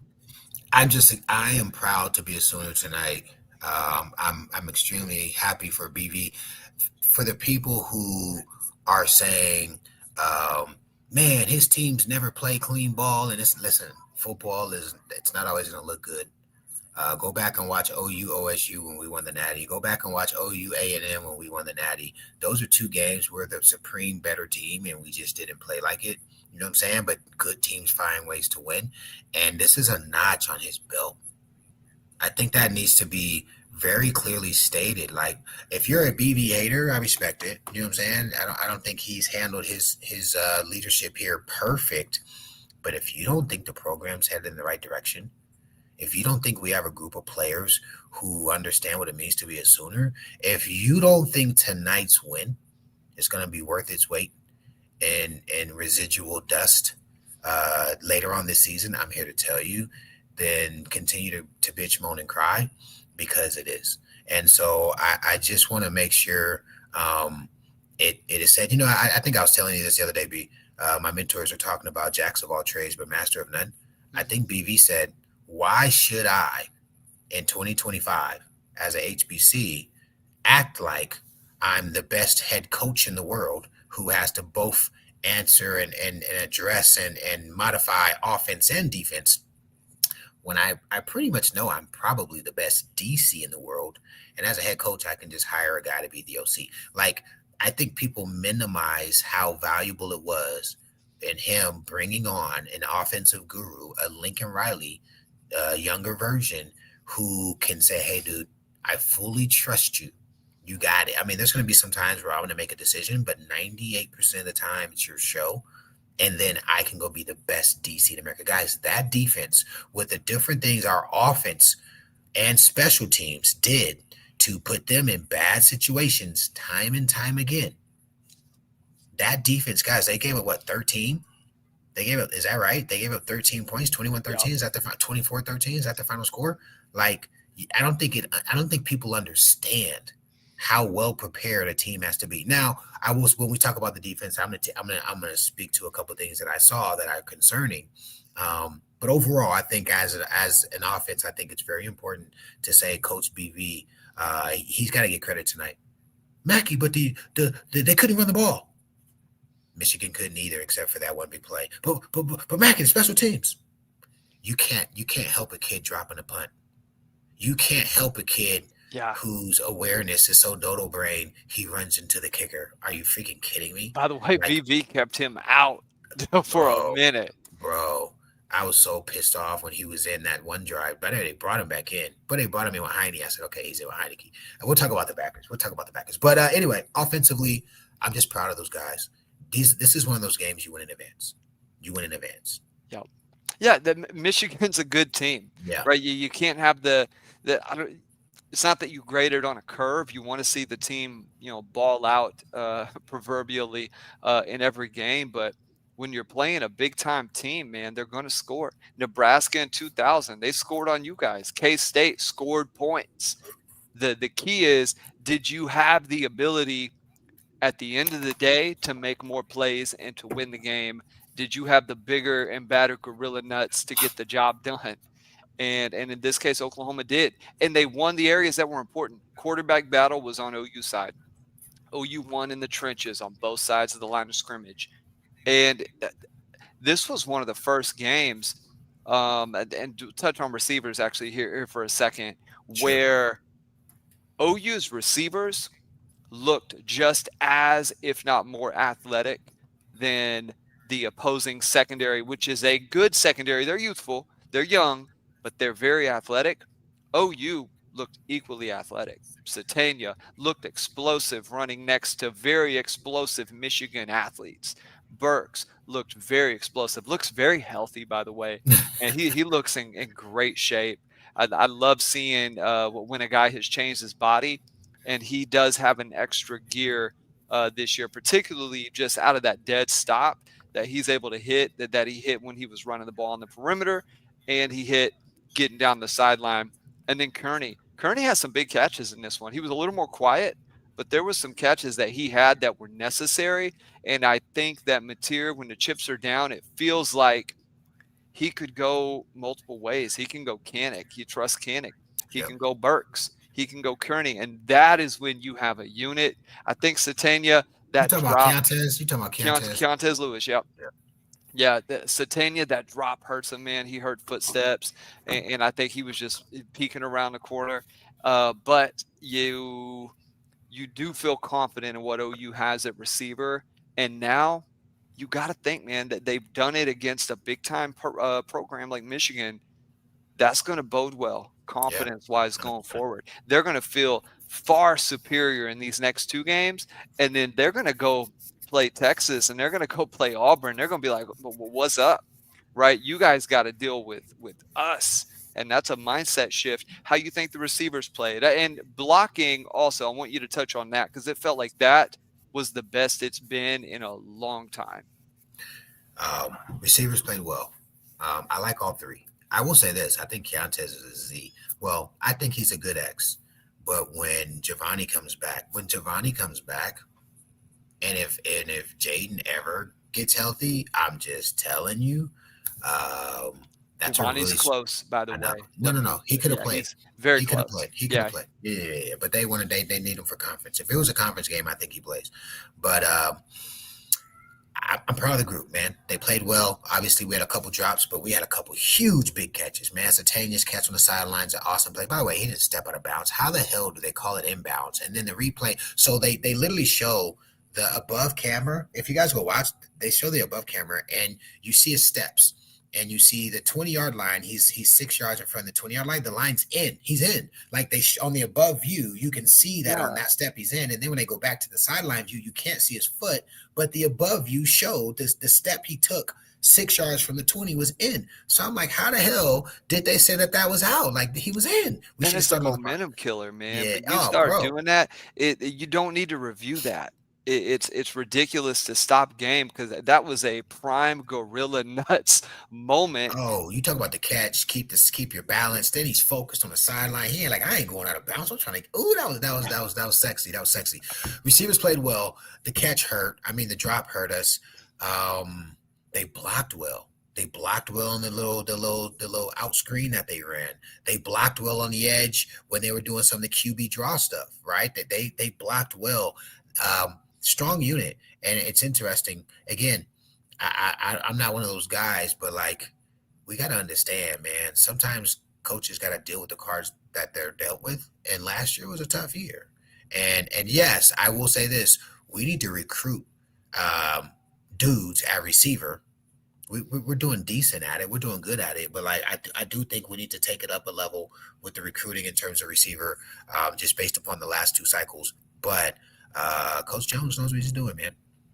I am proud to be a Sooner tonight. I'm extremely happy for BV. For the people who are saying, man, his teams never play clean ball, and listen, football it's not always going to look good. Go back and watch OU OSU when we won the Natty. Go back and watch OU A&M when we won the Natty. Those are two games where the supreme better team, and we just didn't play like it. You know what I'm saying? But good teams find ways to win. And this is a notch on his belt. I think that needs to be very clearly stated. Like, if you're a BB hater, I respect it. You know what I'm saying? I don't think he's handled his leadership here perfect. But if you don't think the program's headed in the right direction, if you don't think we have a group of players who understand what it means to be a Sooner, if you don't think tonight's win is going to be worth its weight in residual dust later on this season, I'm here to tell you, then continue to bitch, moan, and cry, because it is. And so I just want to make sure it is said. You know, I think I was telling you this the other day, B. My mentors are talking about jacks of all trades, but master of none. I think BV said, why should I, in 2025, as a HBC, act like I'm the best head coach in the world who has to both answer and address and modify offense and defense, when I pretty much know I'm probably the best DC in the world. And as a head coach, I can just hire a guy to be the OC. Like, I think people minimize how valuable it was in him bringing on an offensive guru, a Lincoln Riley, younger version, who can say, hey, dude, I fully trust you. You got it. I mean, there's going to be some times where I'm going to make a decision, but 98% of the time it's your show. And then I can go be the best DC in America. Guys, that defense, with the different things our offense and special teams did to put them in bad situations time and time again. That defense, guys, they gave up, what, 13? They gave up, is that right? They gave up 13 points, 21-13. Yeah. Is that the 24-13? Is that the final score? Like, I don't think people understand how well prepared a team has to be. Now, when we talk about the defense, I'm gonna speak to a couple of things that I saw that are concerning. But overall, I think as an offense, I think it's very important to say Coach BV, he's got to get credit tonight. Mackey, but they couldn't run the ball. Michigan couldn't either, except for that one big play. But Mackey, the special teams, you can't help a kid dropping a punt. You can't help a kid whose awareness is so dodo brain he runs into the kicker. Are you freaking kidding me? By the way, like, BV kept him out for a minute. Bro, I was so pissed off when he was in that one drive. But they brought him back in. But they brought him in with Heineke. I said, okay, he's in with Heineke. And we'll talk about the backers. But anyway, offensively, I'm just proud of those guys. This is one of those games you win in advance. Yep. Yeah, Michigan's a good team. Yeah. Right. You can't have it's not that you grade it on a curve. You want to see the team, ball out proverbially in every game. But when you're playing a big time team, man, they're going to score. Nebraska in 2000, they scored on you guys. K-State scored points. The key is, did you have the ability at the end of the day to make more plays and to win the game? Did you have the bigger and badder gorilla nuts to get the job done? And in this case, Oklahoma did. And they won the areas that were important. Quarterback battle was on OU side. OU won in the trenches on both sides of the line of scrimmage. And this was one of the first games, and to touch on receivers actually here for a second, where OU's receivers looked just as, if not more, athletic than the opposing secondary, which is a good secondary. They're youthful, they're young, but they're very athletic. OU looked equally athletic. Satania looked explosive, running next to very explosive Michigan athletes. Burks looked very explosive, looks very healthy, by the way, and he looks in great shape. I love seeing when a guy has changed his body, and he does have an extra gear this year, particularly just out of that dead stop that he's able to hit, that he hit when he was running the ball on the perimeter, and he hit getting down the sideline. And then Kearney has some big catches in this one. He was a little more quiet, but there was some catches that he had that were necessary. And I think that Mateer, when the chips are down, it feels like he could go multiple ways. He can go Kanik. He trusts Kanik. He can go Burks. He can go Kearney. And that is when you have a unit. I think Satania, that you talking drop. about Keontez? You talking about Keontez? Keontez Lewis, yep. Yeah, Satania, that drop hurts him, man. He heard footsteps, and I think he was just peeking around the corner. But you do feel confident in what OU has at receiver. And now you got to think, man, that they've done it against a big-time program like Michigan. That's going to bode well confidence-wise going forward. They're going to feel far superior in these next two games, and then they're going to go play Texas, and they're going to go play Auburn. They're going to be like, well, what's up, right? You guys got to deal with us. And that's a mindset shift. How you think the receivers played. And blocking also, I want you to touch on that because it felt like that was the best it's been in a long time. Receivers played well. I like all three. I will say this. I think Keontez is a Z. Well, I think he's a good X. But when Giovanni comes back, and if Jaden ever gets healthy, I'm just telling you, that's Giovanni's close, by the way. No. He could have played. Very he close. He could have played. Yeah. But they need him for conference. If it was a conference game, I think he plays. But I'm proud of the group, man. They played well. Obviously, we had a couple drops, but we had a couple huge big catches. Man, Satania's catch on the sidelines, an awesome play. By the way, he didn't step out of bounds. How the hell do they call it inbounds? And then the replay. So they literally show the above camera. If you guys go watch, they show the above camera, and you see his steps. And you see the 20-yard line. He's 6 yards in front of the 20-yard line. The line's in. He's in. Like on the above view, you can see that on that step he's in. And then when they go back to the sideline view, you can't see his foot. But the above view showed the step he took 6 yards from the 20 was in. So I'm like, how the hell did they say that was out? Like he was in. And it's a momentum killer, man. Yeah. When you start doing that, you don't need to review that. It's ridiculous to stop game because that was a prime gorilla nuts moment. Oh, you talk about the catch, keep your balance. Then he's focused on the sideline. He ain't like, I ain't going out of bounds. I'm trying to. Ooh, that was sexy. That was sexy. Receivers played well. The catch hurt. I mean, the drop hurt us. They blocked well. They blocked well on the little out screen that they ran. They blocked well on the edge when they were doing some of the QB draw stuff. Right? They blocked well. Strong unit, and it's interesting. Again, I'm not one of those guys, but like we got to understand, man. Sometimes coaches got to deal with the cards that they're dealt with, and last year was a tough year. And yes, I will say this: we need to recruit dudes at receiver. We're doing decent at it. We're doing good at it, but like I do think we need to take it up a level with the recruiting in terms of receiver, just based upon the last two cycles. But Coach Jones knows what he's doing, man.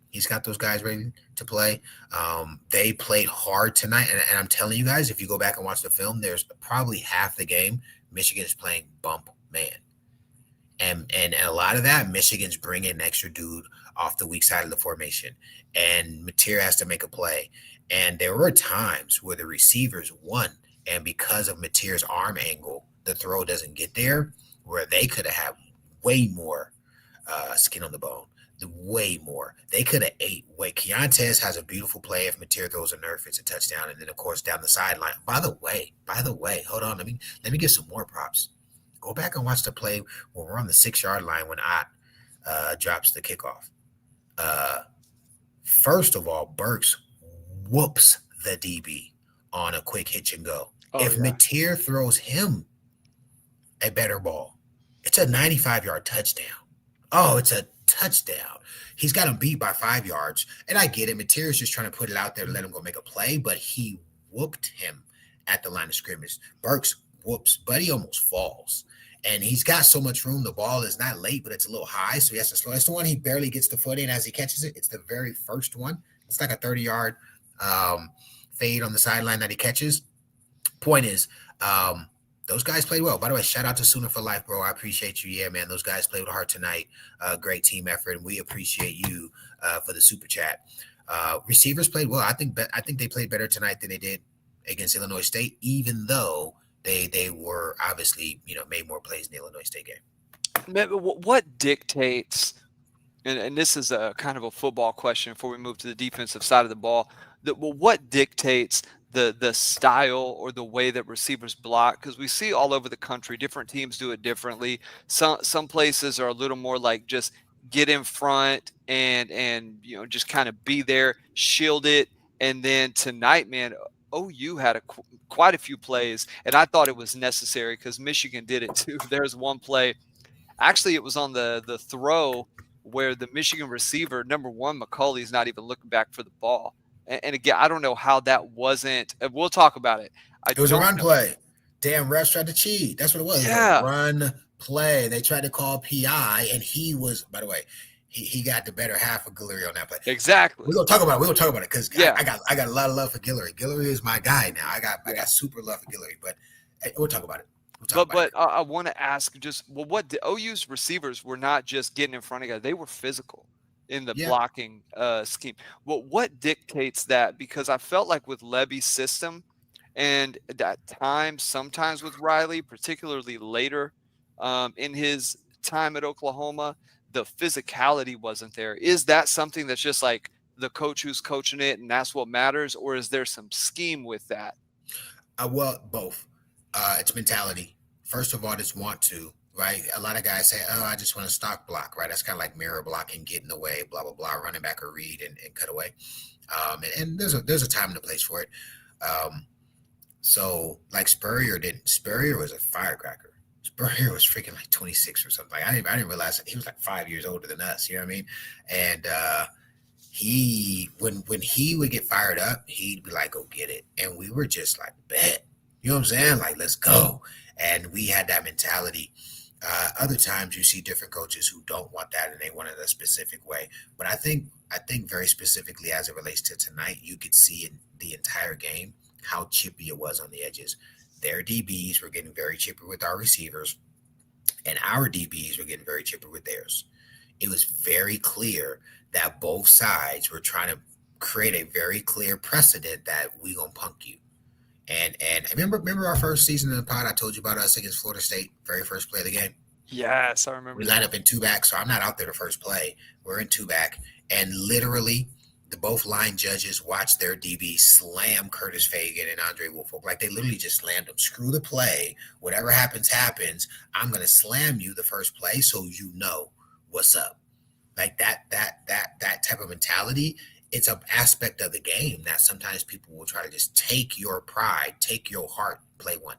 He's got those guys ready to play. They played hard tonight, and I'm telling you guys, if you go back and watch the film, there's probably half the game Michigan is playing bump man, and a lot of that Michigan's bringing an extra dude off the weak side of the formation, and Mateer has to make a play. And there were times where the receivers won, and because of Mateer's arm angle, the throw doesn't get there, where they could have had way more skin on the bone, way more. They could have ate way. Keontez has a beautiful play. If Mateer throws a nerf, it's a touchdown. And then, of course, down the sideline. By the way, hold on. Let me get some more props. Go back and watch the play when we're on the 6-yard line when Ott drops the kickoff. First of all, Burks whoops the DB on a quick hitch and go. If Mateer throws him a better ball, it's a 95-yard touchdown. Oh, it's a touchdown. He's got him beat by 5 yards. And I get it. Mateer is just trying to put it out there to let him go make a play, but he whooped him at the line of scrimmage. Burks whoops. Buddy almost falls. And he's got so much room. The ball is not late, but it's a little high, so he has to slow. It's the one he barely gets the foot in as he catches it. It's the very first one. It's like a 30-yard fade on the sideline that he catches. Point is, Those guys played well. By the way, shout out to Sooner for Life, bro. I appreciate you. Yeah, man. Those guys played with heart tonight. Great team effort, and we appreciate you for the super chat. Receivers played well. I think they played better tonight than they did against Illinois State, even though they were obviously made more plays in the Illinois State game. What dictates? And this is a kind of a football question before we move to the defensive side of the ball. What dictates the style or the way that receivers block? Because we see all over the country, different teams do it differently. Some places are a little more like just get in front and just kind of be there, shield it. And then tonight, man, OU had quite a few plays, and I thought it was necessary because Michigan did it too. There's one play. Actually, it was on the throw where the Michigan receiver, number one, McCauley's not even looking back for the ball. And again, I don't know how that wasn't. We'll talk about it. It was a run play. Damn, refs tried to cheat. That's what it was. Yeah. It was a run play. They tried to call PI, and he was, by the way, he got the better half of Guillory on that play. Exactly. We're gonna talk about it because I got a lot of love for Guillory. Guillory is my guy now. I got super love for Guillory, but we'll talk about it. I want to ask what the OU's receivers were not just getting in front of guys; they were physical in the blocking scheme. Well, what dictates that? Because I felt like with Levy's system, and at times, sometimes with Riley, particularly later in his time at Oklahoma, the physicality wasn't there. Is that something that's just like the coach who's coaching it, and that's what matters, or is there some scheme with that? Well, both. It's mentality. First of all, it's want to, right? A lot of guys say, oh, I just want to stock block, right? That's kind of like mirror blocking, get in the way, blah, blah, blah, running back or read and cut away. And there's a time and a place for it. So like Spurrier was a firecracker. Spurrier was freaking like 26 or something. I didn't realize that he was like 5 years older than us. You know what I mean? And he, when he would get fired up, he'd be like, go get it. And we were just like, bet. You know what I'm saying? Like, let's go. And we had that mentality. Other times you see different coaches who don't want that and they want it a specific way. But I think very specifically as it relates to tonight, you could see in the entire game how chippy it was on the edges. Their DBs were getting very chippy with our receivers, and our DBs were getting very chippy with theirs. It was very clear that both sides were trying to create a very clear precedent that we gonna punk you. And remember our first season in the pod, I told you about us against Florida State, very first play of the game? Yes, I remember. We line up in two back, so I'm not out there the first play. We're in two back, and literally the both line judges watched their DB slam Curtis Fagan and Andre Woolfolk. Like they literally just slammed them. Screw the play. Whatever happens, happens. I'm gonna slam you the first play so you know what's up. Like that type of mentality. It's an aspect of the game that sometimes people will try to just take your pride, take your heart, play one.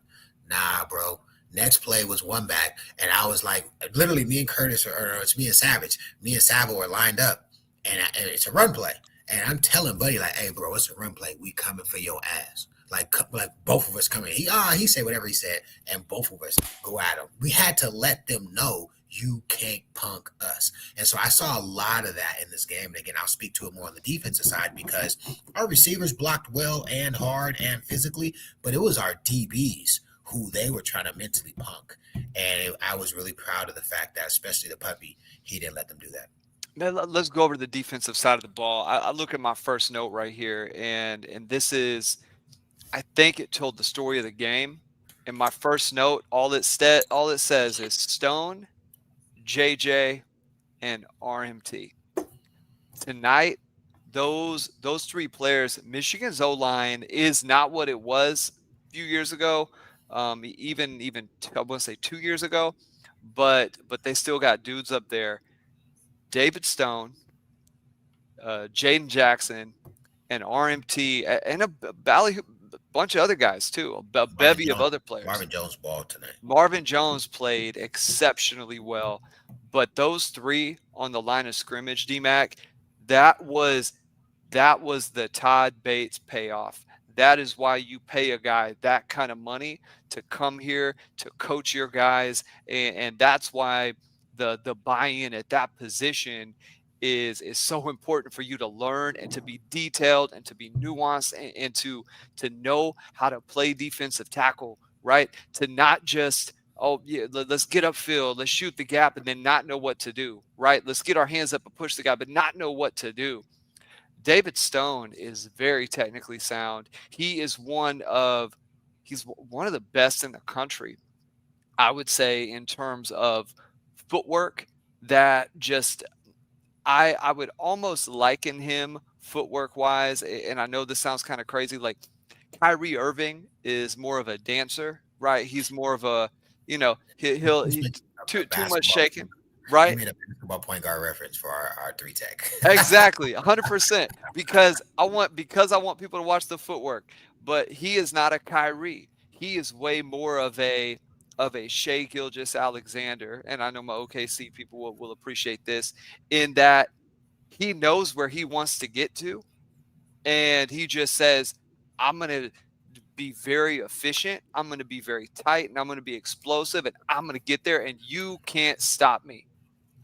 Nah, bro. Next play was one back, and I was like, literally, me and Curtis, or it's me and Savage, me and Savo are lined up, and it's a run play. And I'm telling Buddy, like, hey, bro, it's a run play. We coming for your ass. Like both of us coming. He said whatever he said, and both of us go at him. We had to let them know you can't punk us. And so I saw a lot of that in this game. And again, I'll speak to it more on the defensive side because our receivers blocked well and hard and physically, but it was our DBs who they were trying to mentally punk. And I was really proud of the fact that, especially the puppy, he didn't let them do that. Now, let's go over to the defensive side of the ball. I look at my first note right here, and this is, I think it told the story of the game. In my first note, all it says is Stone, JJ, and RMT. Tonight, those three players, Michigan's O-line is not what it was a few years ago, even I want to say 2 years ago, but they still got dudes up there. David Stone, Jaden Jackson, and RMT, and a bunch of other guys too, a bevy of other players. Marvin Jones balled tonight. Marvin Jones played exceptionally well, but those three on the line of scrimmage, D-Mac, that was the Todd Bates payoff. That is why you pay a guy that kind of money to come here to coach your guys, and that's why the buy-in at that position is so important for you to learn and to be detailed and to be nuanced and to know how to play defensive tackle right? To not just, oh, yeah, let's get upfield, let's shoot the gap, and then not know what to do, right? Let's get our hands up and push the guy, but not know what to do. David Stone is very technically sound. He's one of the best in the country, I would say, in terms of footwork. That just I would almost liken him footwork wise, and I know this sounds kind of crazy. Like Kyrie Irving is more of a dancer, right? He's more of a, he too much shaking, He right? made a basketball point guard reference for our 3-tech. Exactly, 100%. Because I want people to watch the footwork, but he is not a Kyrie. He is way more of a Shai Gilgeous-Alexander, and I know my OKC people will appreciate this, in that he knows where he wants to get to, and he just says, I'm going to be very efficient, I'm going to be very tight, and I'm going to be explosive, and I'm going to get there, and you can't stop me.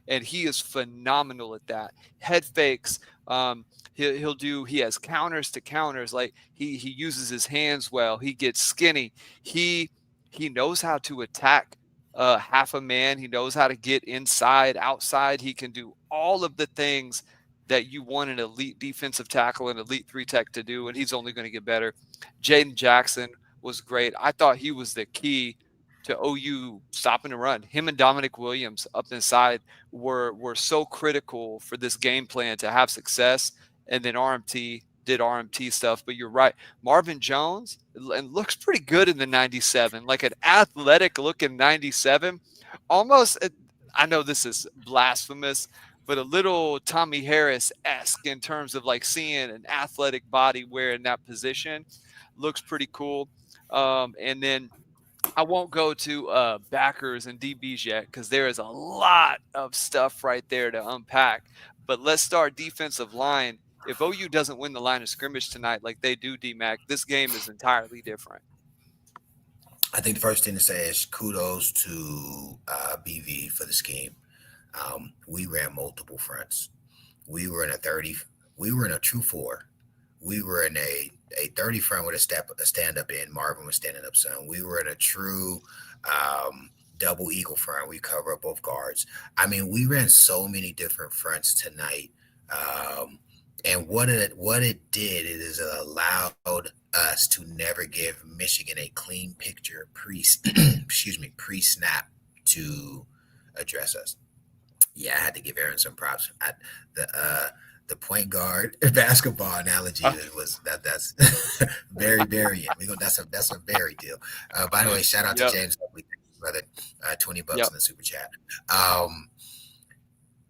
And he is phenomenal at that. Head fakes. He has counters to counters. Like he uses his hands well. He gets skinny. He knows how to attack half a man. He knows how to get inside, outside. He can do all of the things that you want an elite defensive tackle, an elite 3-tech to do, and he's only going to get better. Jaden Jackson was great. I thought he was the key to OU stopping the run. Him and Dominic Williams up inside were so critical for this game plan to have success. And then RMT did RMT stuff. But you're right. Marvin Jones and looks pretty good in the 97, like an athletic looking 97. Almost, I know this is blasphemous, but a little Tommy Harris-esque in terms of like seeing an athletic body wearing that position. Looks pretty cool. And then I won't go to backers and DBs yet because there is a lot of stuff right there to unpack. But let's start defensive line. If OU doesn't win the line of scrimmage tonight like they do, D-Mac, this game is entirely different. I think the first thing to say is kudos to BV for the scheme. We ran multiple fronts. We were in a 30. We were in a true 4. We were in a 30 front with a stand-up in. Marvin was standing up some. We were in a true double eagle front. We cover up both guards. I mean, we ran so many different fronts tonight. And what it did is it allowed us to never give Michigan a clean picture pre-snap to address us. Yeah, I had to give Aaron some props. The point guard basketball analogy was that's very Barry. That's a Barry deal. By the way, shout out to James, brother. $20 in the super chat.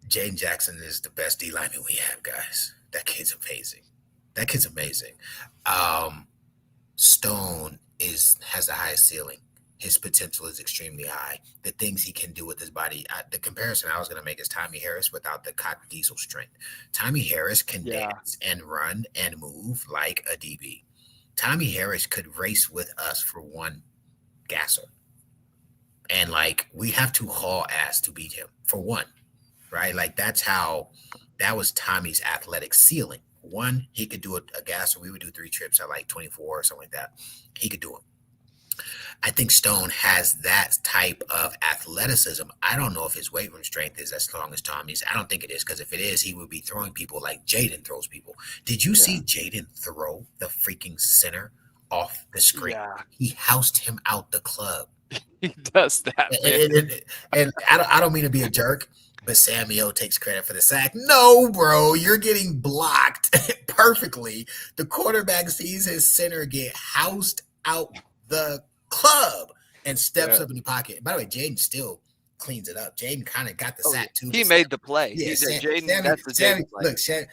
Jaden Jackson is the best D lineman we have, guys. That kid's amazing. Stone has the highest ceiling. His potential is extremely high. The things he can do with his body. The comparison I was going to make is Tommy Harris without the Cotton Diesel strength. Tommy Harris can dance and run and move like a DB. Tommy Harris could race with us for one gasser. And, we have to haul ass to beat him for one, right? That was Tommy's athletic ceiling. One, he could do a gasser. We would do 3 trips at 24 or something like that. He could do them. I think Stone has that type of athleticism. I don't know if his weight room strength is as strong as Tommy's. I don't think it is, because if it is, he would be throwing people like Jaden throws people. Did you see Jaden throw the freaking center off the screen? Yeah. He housed him out the club. He does that. And I don't mean to be a jerk, but Samuel takes credit for the sack. No, bro, you're getting blocked perfectly. The quarterback sees his center get housed out the club and steps up in the pocket. By the way, Jaden still cleans it up. Jaden kind of got the sack too. He made the play. Yeah,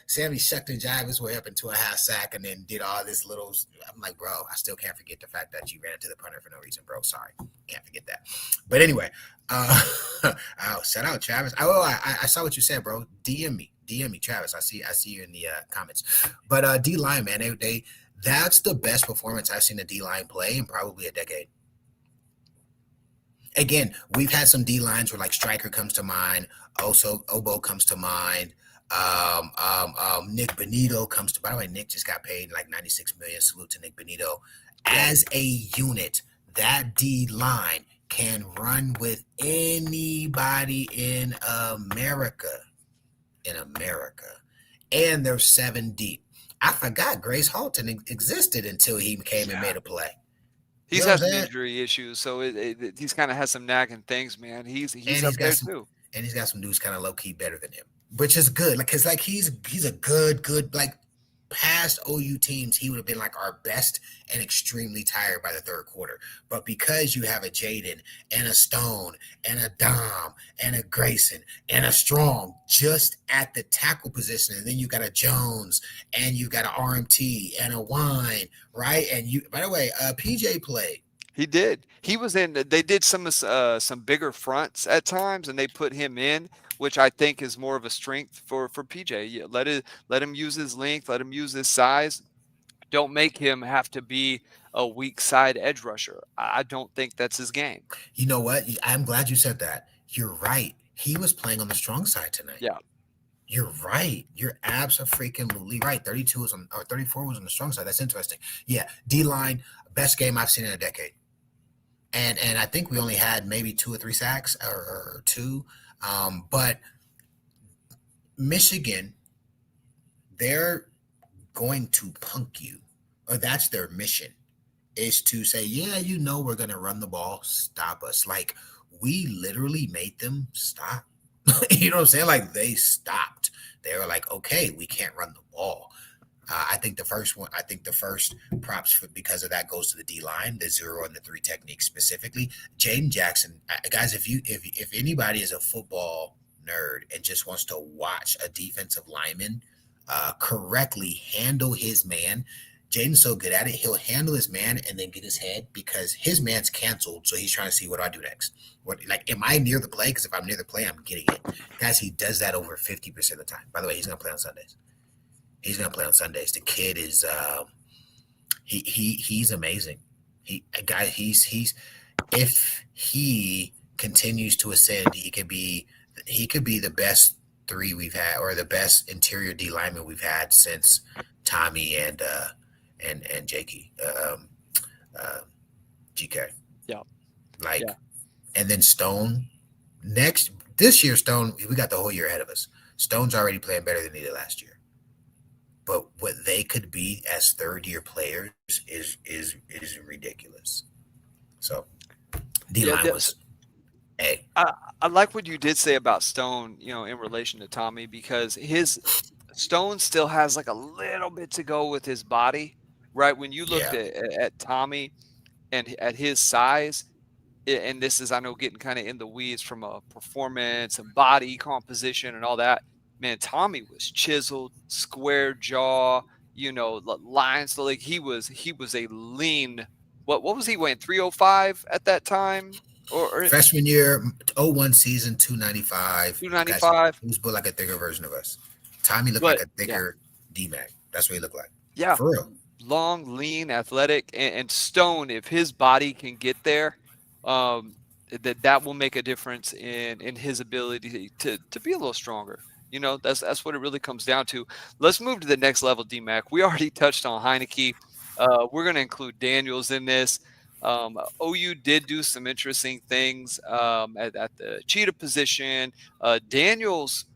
Sammy shucked and jived his way up into a half sack and then did all this little. I'm like, bro, I still can't forget the fact that you ran into the punter for no reason, bro. Sorry, can't forget that. But anyway, shout out Travis. I saw what you said, bro. DM me, Travis. I see you in the comments. But D line, man, that's the best performance I've seen the D line play in probably a decade. Again, we've had some D lines where Stryker comes to mind, also Obo comes to mind, Nick Benito comes to. By the way, Nick just got paid $96 million. Salute to Nick Benito. As a unit, that D line can run with anybody in America. And they're 7 deep. I forgot Grace Halton existed until he came and made a play. He's You know had what I'm some saying? injury issues, so he's kind of has some nagging things, man. He's up there too. And he's got some dudes kind of low key better than him, which is good. Like, cause like he's a good like past OU teams, he would have been like our best and extremely tired by the third quarter. But because you have a Jaden and a Stone and a Dom and a Grayson and a Strong just at the tackle position, and then you got a Jones and you got an RMT and a Wine, right? And you, by the way, PJ played. He did. He was in. They did some bigger fronts at times, and they put him in, which I think is more of a strength for PJ. Yeah, let him use his length, let him use his size. Don't make him have to be a weak side edge rusher. I don't think that's his game. You know what? I'm glad you said that. You're right. He was playing on the strong side tonight. Yeah. You're right. You're absolutely right. 32 was on, or 34 was on the strong side. That's interesting. Yeah. D-line, best game I've seen in a decade. And I think we only had maybe 2 or 3 sacks or 2. But Michigan, they're going to punk you, or that's their mission, is to say, yeah, you know, we're going to run the ball, stop us. Like, we literally made them stop. You know what I'm saying? Like, they stopped. They were like, okay, we can't run the ball. I think the first props for, because of that goes to the D line, the 0 and the 3 technique specifically. Jaden Jackson, guys, if anybody is a football nerd and just wants to watch a defensive lineman correctly handle his man, Jaden's so good at it. He'll handle his man and then get his head because his man's canceled. So he's trying to see, what do I do next? Am I near the play? Because if I'm near the play, I'm getting it. Guys, he does that over 50% of the time. By the way, he's going to play on Sundays. The kid is he's amazing. He's if he continues to ascend, he could be the best 3 we've had, or the best interior D lineman we've had since Tommy and Jakey, GK. Yeah. And then Stone this year, Stone, we got the whole year ahead of us. Stone's already playing better than he did last year. But what they could be as third-year players is ridiculous. So D-line was A. I like what you did say about Stone, in relation to Tommy, because his Stone still has like a little bit to go with his body, right? When you looked at Tommy and at his size, and this is, I know, getting kind of in the weeds from a performance and body composition and all that. Man, Tommy was chiseled, square jaw, lines. Like he was a lean. What was he weighing? 305 at that time, or freshman year, 01 season, 295. 295. He was built like a thicker version of us. Tommy looked like a thicker D-Mac. That's what he looked like. Yeah, for real. Long, lean, athletic, and Stone. If his body can get there, that will make a difference in his ability to be a little stronger. That's what it really comes down to. Let's move to the next level, D-Mac. We already touched on Heineke. We're going to include Daniels in this. OU did do some interesting things at the cheetah position. Daniels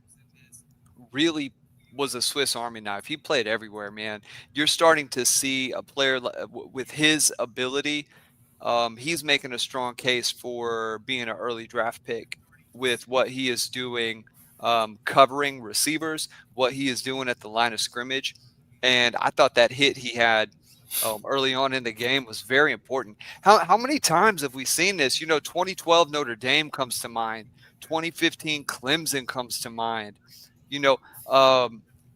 really was a Swiss Army knife. He played everywhere, man. You're starting to see a player with his ability. He's making a strong case for being an early draft pick with what he is doing. Covering receivers, what he is doing at the line of scrimmage. And I thought that hit he had early on in the game was very important. How many times have we seen this? 2012 Notre Dame comes to mind. 2015 Clemson comes to mind.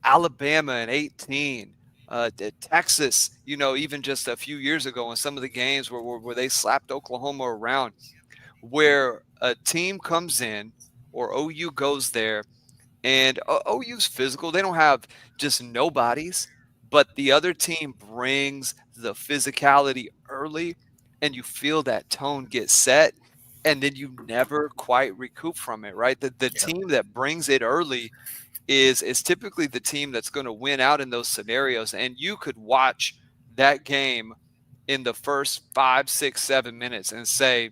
Alabama in 18. Texas, even just a few years ago in some of the games where they slapped Oklahoma around, where a team comes in, or OU goes there, and OU's physical. They don't have just nobodies, but the other team brings the physicality early, and you feel that tone get set, and then you never quite recoup from it, right? The team that brings it early is typically the team that's going to win out in those scenarios, and you could watch that game in the first 5, 6, 7 minutes and say,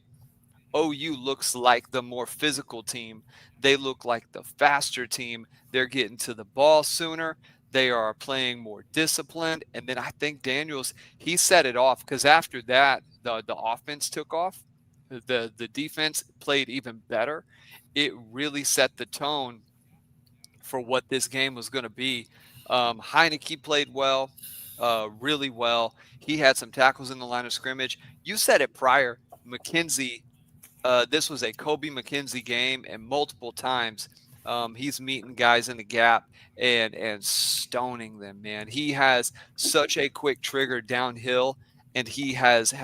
OU looks like the more physical team. They look like the faster team. They're getting to the ball sooner. They are playing more disciplined. And then I think Daniels, he set it off because after that, the offense took off. The defense played even better. It really set the tone for what this game was going to be. Heineke played well, really well. He had some tackles in the line of scrimmage. You said it prior, McKenzie. This was a Kobe McKenzie game, and multiple times he's meeting guys in the gap and stoning them. Man, he has such a quick trigger downhill, and he has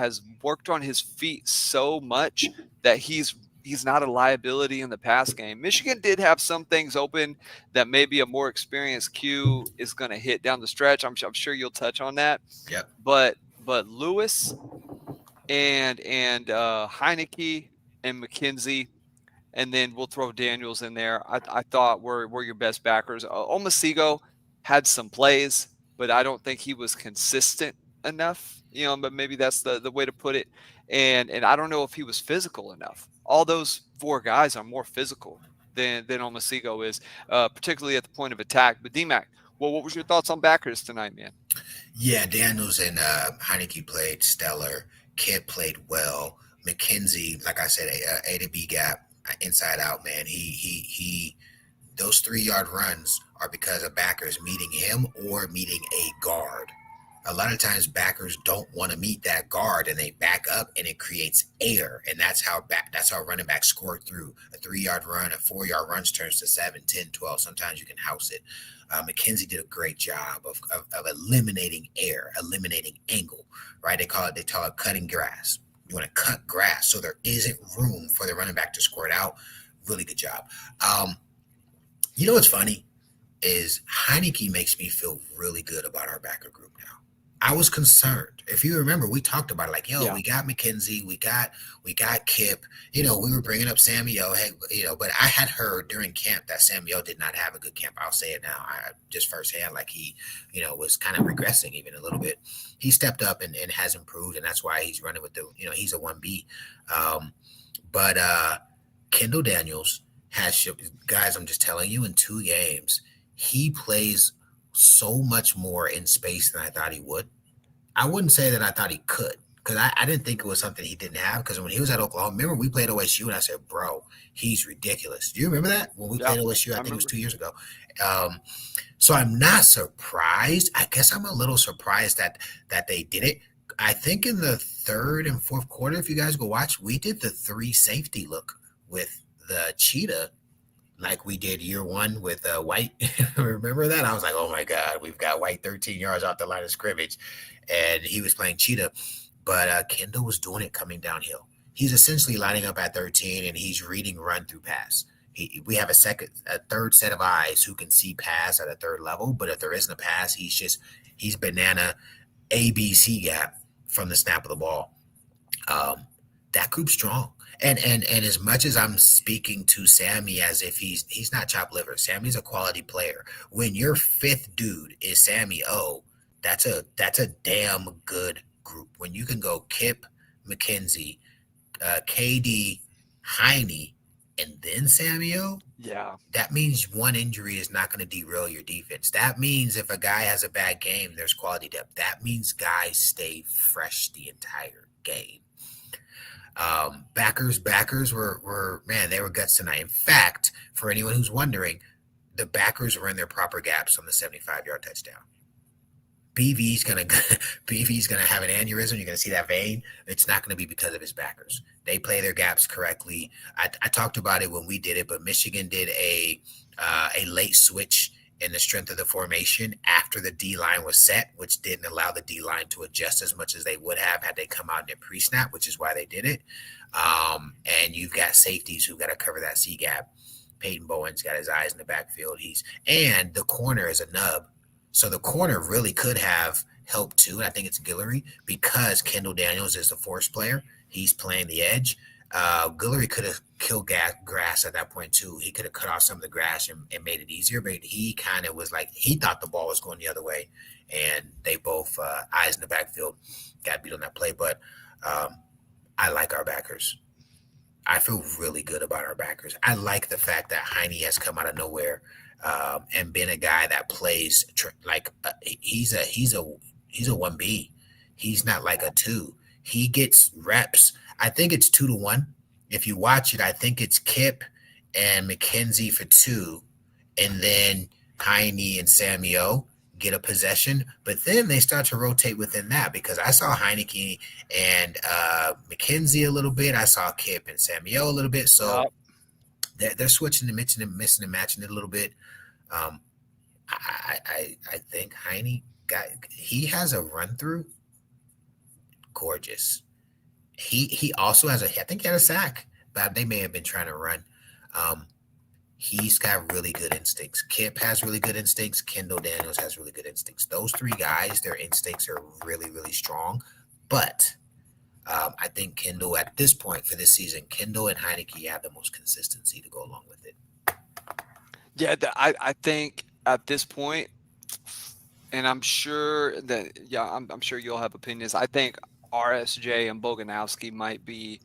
worked on his feet so much that he's not a liability in the pass game. Michigan did have some things open that maybe a more experienced Q is going to hit down the stretch. I'm sure you'll touch on that. Yep. But Lewis and Heineke and McKenzie, and then we'll throw Daniels in there. I thought were your best backers. Omasigo had some plays, but I don't think he was consistent enough. But maybe that's the way to put it. And I don't know if he was physical enough. All those four guys are more physical than Omasigo is, particularly at the point of attack. But D-Mac, well, what was your thoughts on backers tonight, man? Yeah, Daniels and Heineke played stellar. Kid played well. McKenzie, like I said, A to B gap, inside out, man. He those 3-yard runs are because of backers meeting him or meeting a guard. A lot of times backers don't want to meet that guard and they back up and it creates air. And that's how running backs score through. A 3-yard run, a 4-yard run turns to 7, 10, 12. Sometimes you can house it. McKenzie did a great job of eliminating air, eliminating angle, right? They call it cutting grass. You want to cut grass so there isn't room for the running back to squirt out. Really good job. You know what's funny is Heineke makes me feel really good about our backer group now. I was concerned. If you remember, we talked about it, like, we got McKenzie, we got Kip. We were bringing up Samuel. Hey, but I had heard during camp that Samuel did not have a good camp. I'll say it now, just firsthand, like he, was kind of regressing even a little bit. He stepped up and has improved, and that's why he's running with the, he's a 1B. But Kendall Daniels has, guys, I'm just telling you, in 2 games, he plays so much more in space than I thought he would. I wouldn't say that I thought he could, because I didn't think it was something he didn't have, because when he was at Oklahoma, remember we played OSU, and I said, bro, he's ridiculous. Do you remember that? When we played OSU, I think it was 2 years ago. So I'm not surprised. I guess I'm a little surprised that they did it. I think in the 3rd and 4th quarter, if you guys go watch, we did the 3 safety look with the cheetah, like we did year 1 with White. Remember that? I was like, oh my God, we've got White 13 yards off the line of scrimmage, and he was playing cheetah. But Kendall was doing it coming downhill. He's essentially lining up at 13, and he's reading run through pass. We have a 3rd set of eyes who can see pass at a 3rd level, but if there isn't a pass, he's banana ABC gap from the snap of the ball. That group's strong. And as much as I'm speaking to Sammy as if he's not chopped liver, Sammy's a quality player. When your 5th dude is Sammy O, that's a damn good group. When you can go Kip, McKenzie, KD, Heine, and then Sammy O, that means one injury is not going to derail your defense. That means if a guy has a bad game, there's quality depth. That means guys stay fresh the entire game. Backers were man, they were guts tonight. In fact, for anyone who's wondering, the backers were in their proper gaps on the 75-yard touchdown. BV's gonna have an aneurysm. You're gonna see that vein. It's not gonna be because of his backers. They play their gaps correctly. I talked about it when we did it, but Michigan did a late switch in the strength of the formation after the D-line was set, which didn't allow the D-line to adjust as much as they would have had they come out in a pre-snap, which is why they did it. And you've got safeties who've got to cover that C-gap. Peyton Bowen's got his eyes in the backfield. And the corner is a nub. So the corner really could have helped too, and I think it's Guillory, because Kendall Daniels is the force player. He's playing the edge. Guillory could have killed grass at that point too. He could have cut off some of the grass and made it easier, but he kind of was like, he thought the ball was going the other way, and they both eyes in the backfield. got beat on that play. But I like our backers. I feel really good about our backers. I like the fact that Heine has come out of nowhere and been a guy that plays he's a 1B. He's not like a 2. He gets reps. I think it's 2-1. If you watch it, I think it's Kip and McKenzie for 2, and then Heine and Samuel get a possession, but then they start to rotate within that because I saw Heineke and McKenzie a little bit. I saw Kip and Samuel a little bit. So they're switching and mixing and matching it a little bit. I think Heine he has a run through. Gorgeous. He also has I think he had a sack, but they may have been trying to run. He's got really good instincts. Kip has really good instincts. Kendall Daniels has really good instincts. Those 3 guys, their instincts are really, really strong. But I think Kendall, at this point for this season, Kendall and Heineke have the most consistency to go along with it. Yeah, I think at this point, and I'm sure that, I'm sure you'll have opinions. I think RSJ and Boganowski might be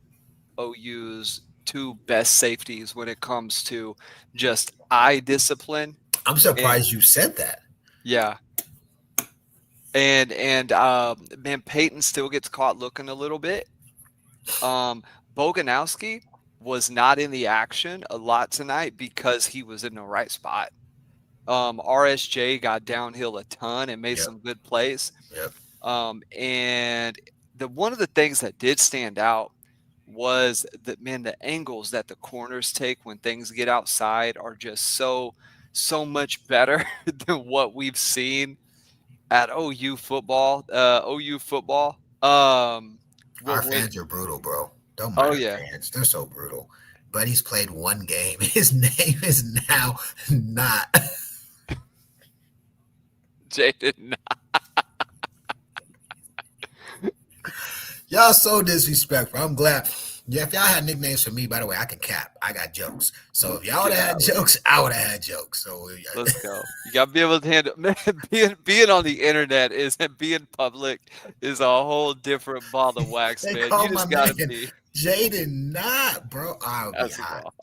OU's 2 best safeties when it comes to just eye discipline. I'm surprised you said that. Yeah. And man, Peyton still gets caught looking a little bit. Boganowski was not in the action a lot tonight because he was in the right spot. RSJ got downhill a ton and made some good plays. Yep. And one of the things that did stand out was that, man, the angles that the corners take when things get outside are just so much better than what we've seen at OU football. Our fans are brutal, bro. Don't mind fans. They're so brutal. Buddy's played 1 game. His name is now not Jaden. Y'all so disrespectful. I'm glad. Yeah, if y'all had nicknames for me, by the way, I can cap. I got jokes. So if y'all would have had jokes, I would have had jokes. So let's go. You got to be able to handle. Man, being on the internet being public is a whole different ball of wax, man. You just got to be. Jaden, not, bro. I'll be hot.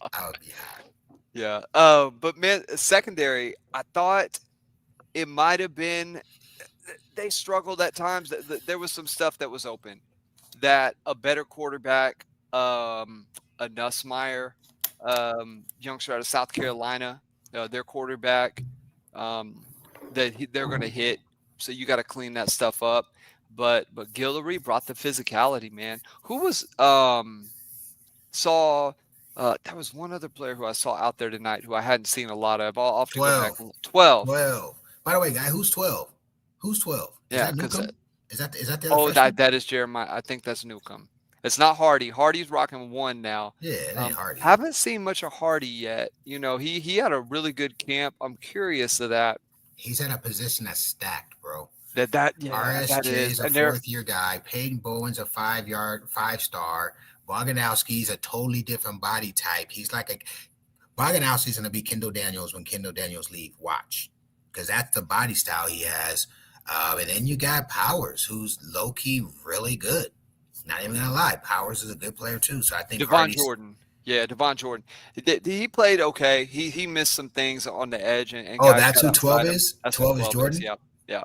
Yeah. But man, secondary, I thought it might have been. They struggled at times. There was some stuff that was open. That a better quarterback, a Nussmeier, youngster out of South Carolina, their quarterback, they're going to hit. So you got to clean that stuff up. But Guillory brought the physicality, man. Who was there was one other player who I saw out there tonight who I hadn't seen a lot of. I'll have to go back. 12. By the way, guy, who's 12? Who's 12? Is that Newcomb? Is that the other freshman? that is Jeremiah. I think that's Newcomb. It's not Hardy. Hardy's rocking 1 now. Yeah, it ain't Hardy. Haven't seen much of Hardy yet. You know, he had a really good camp. I'm curious of that. He's at a position that's stacked, bro. RSJ is a 4th-year guy. Peyton Bowen's a 5-star. Boganowski's a totally different body type. He's like Boganowski's going to be Kendall Daniels when Kendall Daniels leave. Watch, because that's the body style he has. And then you got Powers, who's low-key really good. Not even going to lie. Powers is a good player, too. So I think Devon Jordan. Yeah, Devon Jordan. He played okay. He missed some things on the edge. And that's who 12 is? 12 is Jordan? Yeah.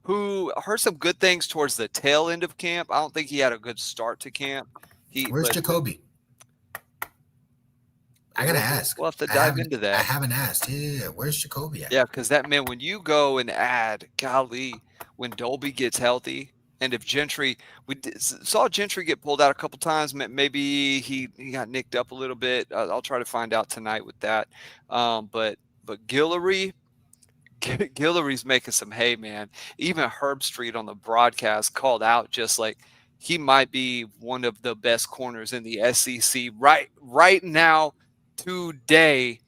Who heard some good things towards the tail end of camp. I don't think he had a good start to camp. Where's Jacoby? I got to ask. We'll have to dive into that. I haven't asked. Yeah, where's Jacoby at? Yeah, because that, man, when you go and add, golly, when Dolby gets healthy, and if Gentry, saw Gentry get pulled out a couple times, maybe he got nicked up a little bit. I'll try to find out tonight with that. But Guillory's making some hay, man. Even Herb Street on the broadcast called out just like he might be one of the best corners in the SEC right now. Today,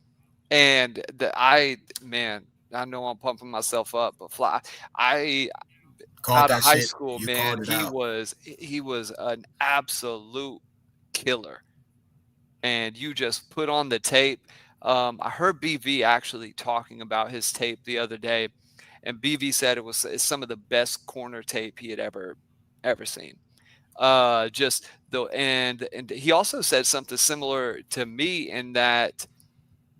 and I know I'm pumping myself up, but out of high school, man, he was an absolute killer. And you just put on the tape. I heard BV actually talking about his tape the other day, and BV said it's some of the best corner tape he had ever ever seen. Just though, and he also said something similar to me in that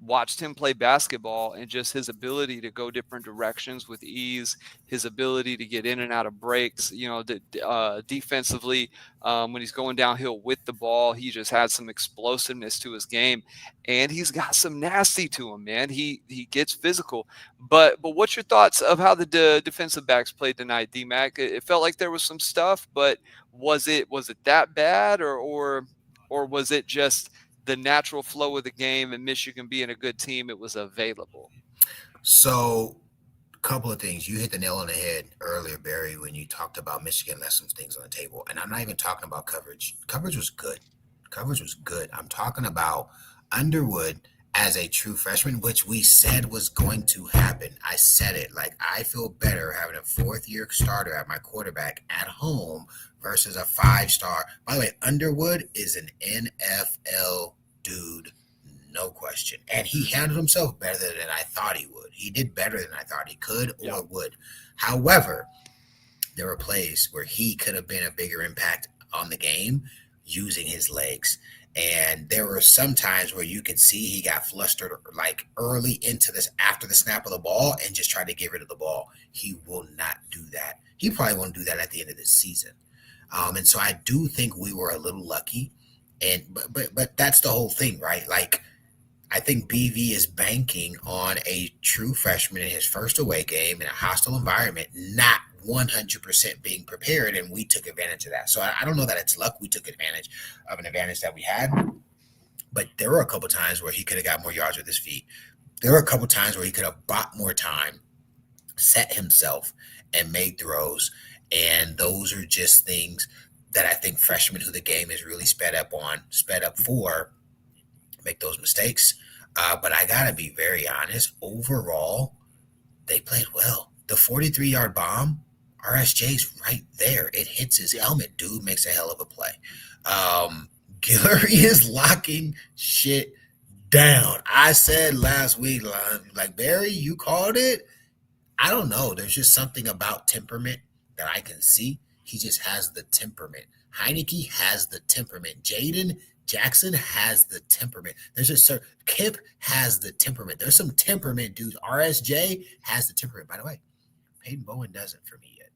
watched him play basketball and just his ability to go different directions with ease, his ability to get in and out of breaks, defensively, when he's going downhill with the ball, he just had some explosiveness to his game, and he's got some nasty to him, man. He gets physical. But what's your thoughts of how the defensive backs played tonight, D-Mac? It felt like there was some stuff, but was it that bad, or was it just the natural flow of the game and Michigan being a good team, it was available? So, a couple of things. You hit the nail on the head earlier, Barry, when you talked about Michigan left some things on the table. And I'm not even talking about coverage. Coverage was good. I'm talking about Underwood as a true freshman, which we said was going to happen. I said it. Like, I feel better having a fourth-year starter at my quarterback at home versus a five-star. By the way, Underwood is an NFL dude, no question. And he handled himself better than I thought he would. He did better than I thought he could or would. However, there were plays where he could have been a bigger impact on the game using his legs. And there were some times where you could see he got flustered like early into this after the snap of the ball and just tried to get rid of the ball. He will not do that. He probably won't do that at the end of this season. And so I do think we were a little lucky. And but that's the whole thing, right? Like, I think BV is banking on a true freshman in his first away game in a hostile environment, not 100% being prepared, and we took advantage of that. So I don't know that it's luck. We took advantage of an advantage that we had, but there were a couple times where he could have got more yards with his feet. There were a couple times where he could have bought more time, set himself, and made throws, and those are just things that I think freshmen who the game is really sped up for, make those mistakes. But I got to be very honest. Overall, they played well. The 43-yard bomb, RSJ's right there. It hits his helmet. Dude makes a hell of a play. Guillory is locking shit down. I said last week, like, Barry, you called it. I don't know. There's just something about temperament that I can see. He just has the temperament. Heineke has the temperament. Jaden Jackson has the temperament. There's just Kip has the temperament. There's some temperament dudes. RSJ has the temperament. By the way, Peyton Bowen doesn't for me yet.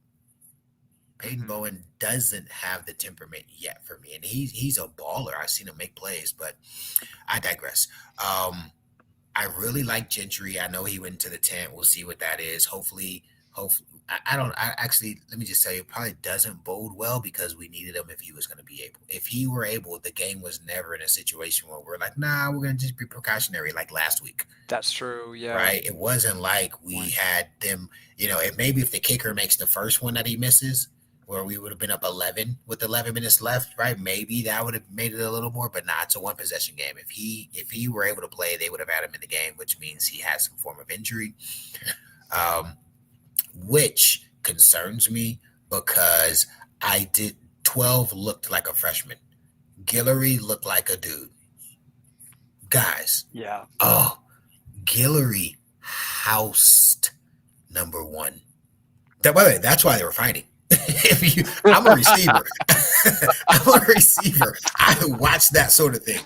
Peyton Bowen doesn't have the temperament yet for me. And he's a baller. I've seen him make plays, but I digress. I really like Gentry. I know he went to the tent. We'll see what that is. Hopefully, let me just tell you, it probably doesn't bode well because we needed him if he was going to be able. If he were able, the game was never in a situation where we're like, nah, we're going to just be precautionary like last week. That's true, yeah. Right? It wasn't like we had them, maybe if the kicker makes the first one that he misses, where we would have been up 11 with 11 minutes left, right? Maybe that would have made it a little more, but nah, it's a one possession game. If he were able to play, they would have had him in the game, which means he has some form of injury. Which concerns me because 12 looked like a freshman. Guillory looked like a dude. Guys. Yeah. Oh, Guillory housed number one. By the way, that's why they were fighting. I'm a receiver. I watch that sort of thing.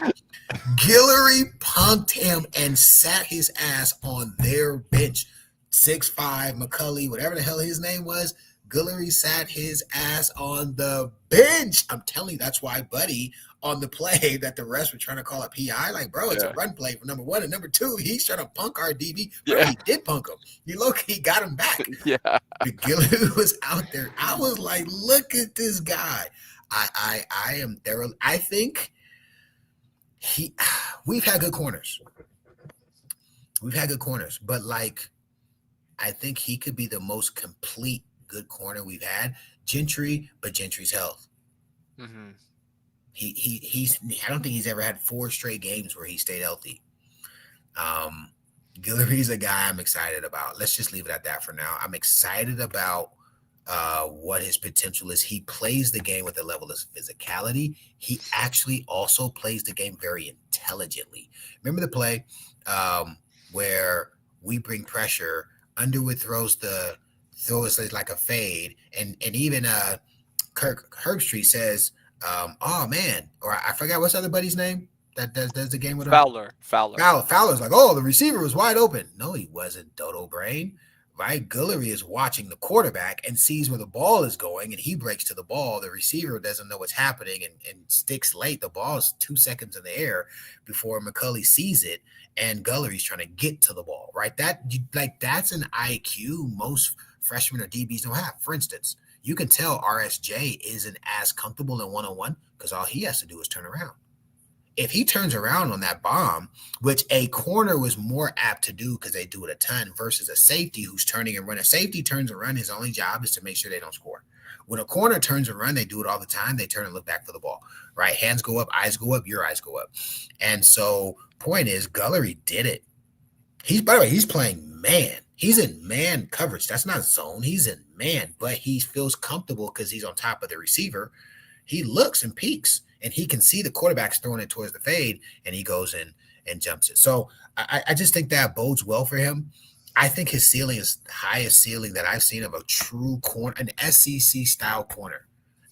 Guillory punked him and sat his ass on their bench. 6'5", McCulley, whatever the hell his name was, Guillory sat his ass on the bench. I'm telling you, that's why Buddy on the play that the refs were trying to call a PI, like, bro, it's a run play for number one. And number two, he's trying to punk our DB. Bro, he did punk him. He got him back. Yeah. But Guillory was out there. I was like, look at this guy. I am there. I think we've had good corners. But like, I think he could be the most complete good corner we've had. But Gentry's health. Mm-hmm. I don't think he's ever had 4 straight games where he stayed healthy. Guillory's a guy I'm excited about. Let's just leave it at that for now. I'm excited about what his potential is. He plays the game with a level of physicality. He actually also plays the game very intelligently. Remember the play where we bring pressure, Underwood throws like a fade, and even Kirk Herbstreit says, oh man, or I forgot what's other buddy's name that does the game with him. Fowler's like, oh, the receiver was wide open. No, he wasn't, Dodo Brain. Right? Guillory is watching the quarterback and sees where the ball is going, and he breaks to the ball. The receiver doesn't know what's happening and sticks late. The ball is 2 seconds in the air before McCulley sees it, and Guillory's trying to get to the ball. Right? That's an IQ most freshmen or DBs don't have. For instance, you can tell RSJ isn't as comfortable in one-on-one because all he has to do is turn around. If he turns around on that bomb, which a corner was more apt to do because they do it a ton versus a safety who's turning and running. A safety turns and run. His only job is to make sure they don't score. When a corner turns and run, they do it all the time. They turn and look back for the ball, right? Hands go up, eyes go up, your eyes go up. And so point is, Guillory did it. By the way, he's playing man. He's in man coverage. That's not zone. He's in man, but he feels comfortable because he's on top of the receiver. He looks and peeks. And he can see the quarterback's throwing it towards the fade, and he goes in and jumps it. So I just think that bodes well for him. I think his ceiling is the highest ceiling that I've seen of a true corner, an SEC-style corner.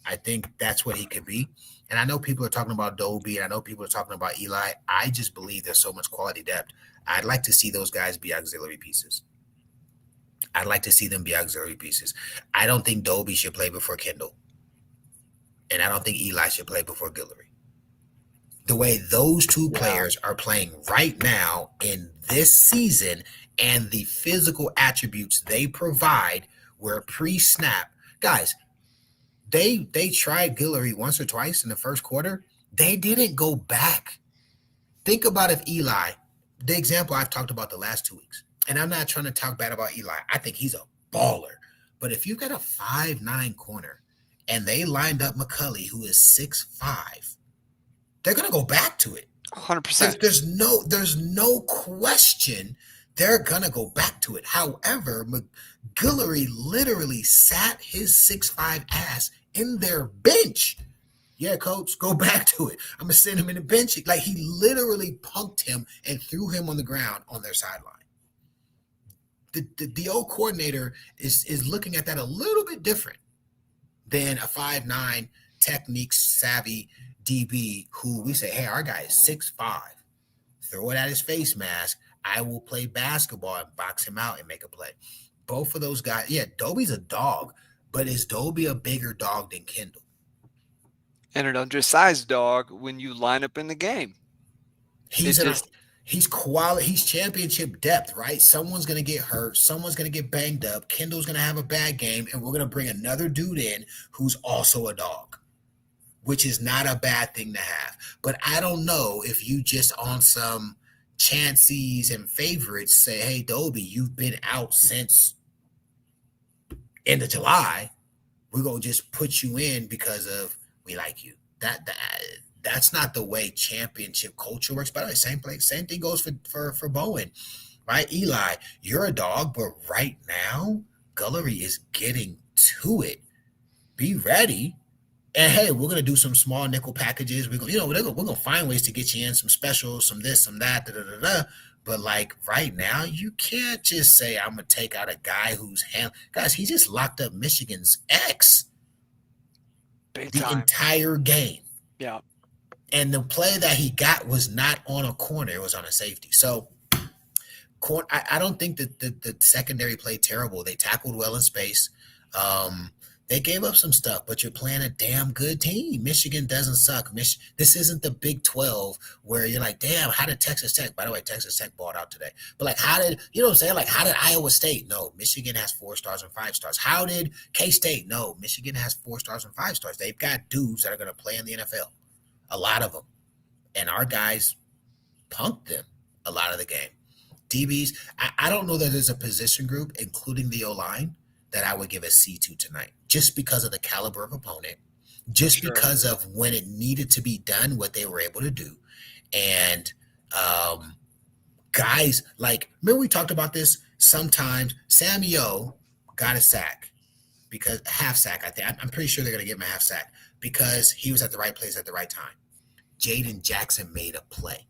I think that's what he could be. And I know people are talking about Dobie, and I know people are talking about Eli. I just believe there's so much quality depth. I'd like to see those guys be auxiliary pieces. I'd like to see them be auxiliary pieces. I don't think Dobie should play before Kendall. And I don't think Eli should play before Guillory. The way those two players are playing right now in this season and the physical attributes they provide were pre-snap. Guys, they tried Guillory once or twice in the first quarter. They didn't go back. Think about if Eli, the example I've talked about the last 2 weeks, and I'm not trying to talk bad about Eli. I think he's a baller. But if you've got a 5'9" corner, and they lined up McCulley, who is 6'5", they're going to go back to it. 100%. There's no question they're going to go back to it. However, Guillory literally sat his 6'5" ass in their bench. Yeah, coach, go back to it. I'm going to send him in the bench. Like, he literally punked him and threw him on the ground on their sideline. The old coordinator is looking at that a little bit different than a 5'9" technique savvy DB who we say, hey, our guy is 6'5". Throw it at his face mask. I will play basketball and box him out and make a play. Both of those guys, Dobie's a dog, but is Dobie a bigger dog than Kendall? And an undersized dog when you line up in the game. He's quality. He's championship depth, right? Someone's going to get hurt. Someone's going to get banged up. Kendall's going to have a bad game, and we're going to bring another dude in who's also a dog, which is not a bad thing to have. But I don't know if you just on some chances and favorites say, hey, Dobie, you've been out since end of July. We're going to just put you in because of we like you. That's not the way championship culture works. By the way, same thing goes for Bowen, right? Eli, you're a dog, but right now, Guillory is getting to it. Be ready. And hey, we're gonna do some small nickel packages. We're gonna find ways to get you in some specials, some this, some that, But like right now, you can't just say I'm gonna take out a guy who's guys. He just locked up Michigan's ex the entire game. Yeah. And the play that he got was not on a corner. It was on a safety. So I don't think that the secondary played terrible. They tackled well in space. They gave up some stuff, but you're playing a damn good team. Michigan doesn't suck. This isn't the Big 12 where you're like, damn, how did Texas Tech? By the way, Texas Tech balled out today. But like, how did Iowa State? No, Michigan has 4 stars and 5 stars. How did K-State? No, Michigan has 4 stars and 5 stars. They've got dudes that are going to play in the NFL. A lot of them. And our guys punked them a lot of the game. DBs, I don't know that there's a position group, including the O-line, that I would give a C to tonight, just because of the caliber of opponent, just because of when it needed to be done, what they were able to do. And guys, like, remember we talked about this sometimes. Sammy O got a sack, because half sack, I think. I'm pretty sure they're going to give him a half sack because he was at the right place at the right time. Jaden Jackson made a play.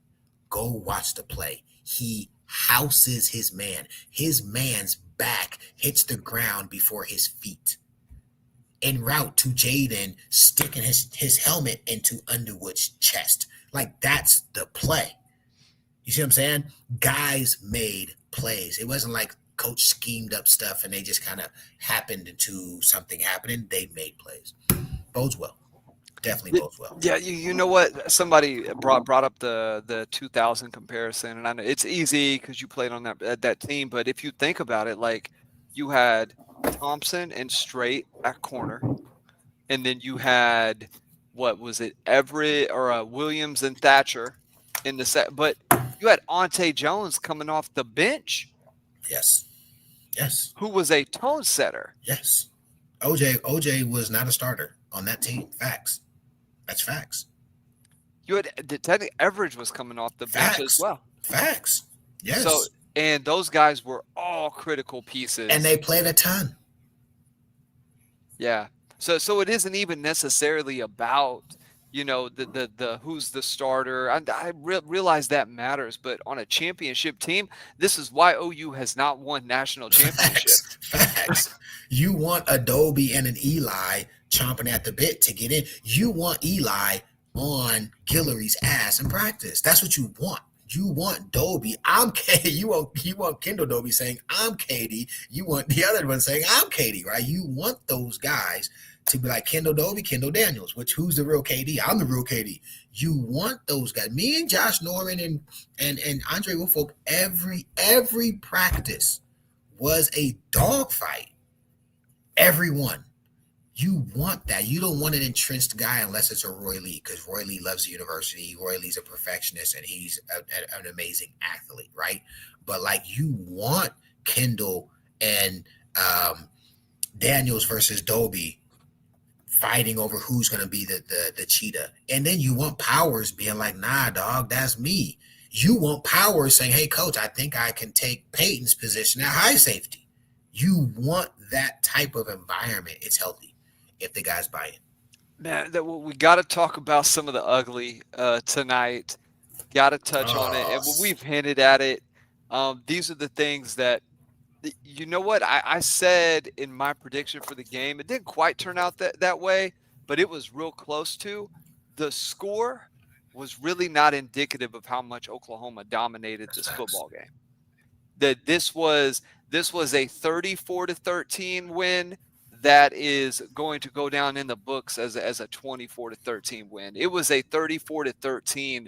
Go watch the play. He houses his man. His man's back hits the ground before his feet. en route to Jaden sticking his helmet into Underwood's chest. Like, that's the play. You see what I'm saying? Guys made plays. It wasn't like coach schemed up stuff and they just kind of happened into something happening. They made plays. Bodes well. Definitely bodes well. Yeah, you know what? Somebody brought up the 2000 comparison, and I know it's easy because you played on that team. But if you think about it, like you had Thompson and Strait at corner, and then you had what was it, Everett or Williams and Thatcher in the set. But you had Ante Jones coming off the bench. Yes. Who was a tone setter. Yes. OJ was not a starter on that team. Facts. That's facts. You had Teddy Everidge was coming off the bench as well. Facts. Yes. So, and those guys were all critical pieces. And they played a ton. Yeah. So it isn't even necessarily about, the who's the starter. I realize that matters, but on a championship team, this is why OU has not won national championships. Facts. You want Adobe and an Eli chomping at the bit to get in. You want Eli on Guillory's ass in practice. That's what you want. You want Dobie. I'm Katie. You want Kendall Dobie saying I'm Katie. You want the other one saying I'm Katie, right? You want those guys to be like Kendall Dobie, Kendall Daniels, who's the real KD? I'm the real KD. You want those guys. Me and Josh Norman and Andre Woolfolk, every practice was a dogfight. Everyone. You want that. You don't want an entrenched guy unless it's a Roy Lee, because Roy Lee loves the university. Roy Lee's a perfectionist, and he's an amazing athlete, right? But, like, you want Kendall and Daniels versus Dobie fighting over who's going to be the cheetah. And then you want Powers being like, nah, dog, that's me. You want Powers saying, hey, coach, I think I can take Peyton's position at high safety. You want that type of environment. It's healthy if the guys buy it. Man, we got to talk about some of the ugly tonight. Got to touch on it. And we've hinted at it. These are the things that, you know what? I said in my prediction for the game, it didn't quite turn out that way, but it was real close to. The score was really not indicative of how much Oklahoma dominated this football game. That this was a 34-13 win that is going to go down in the books as a 24-13 win. It was a 34-13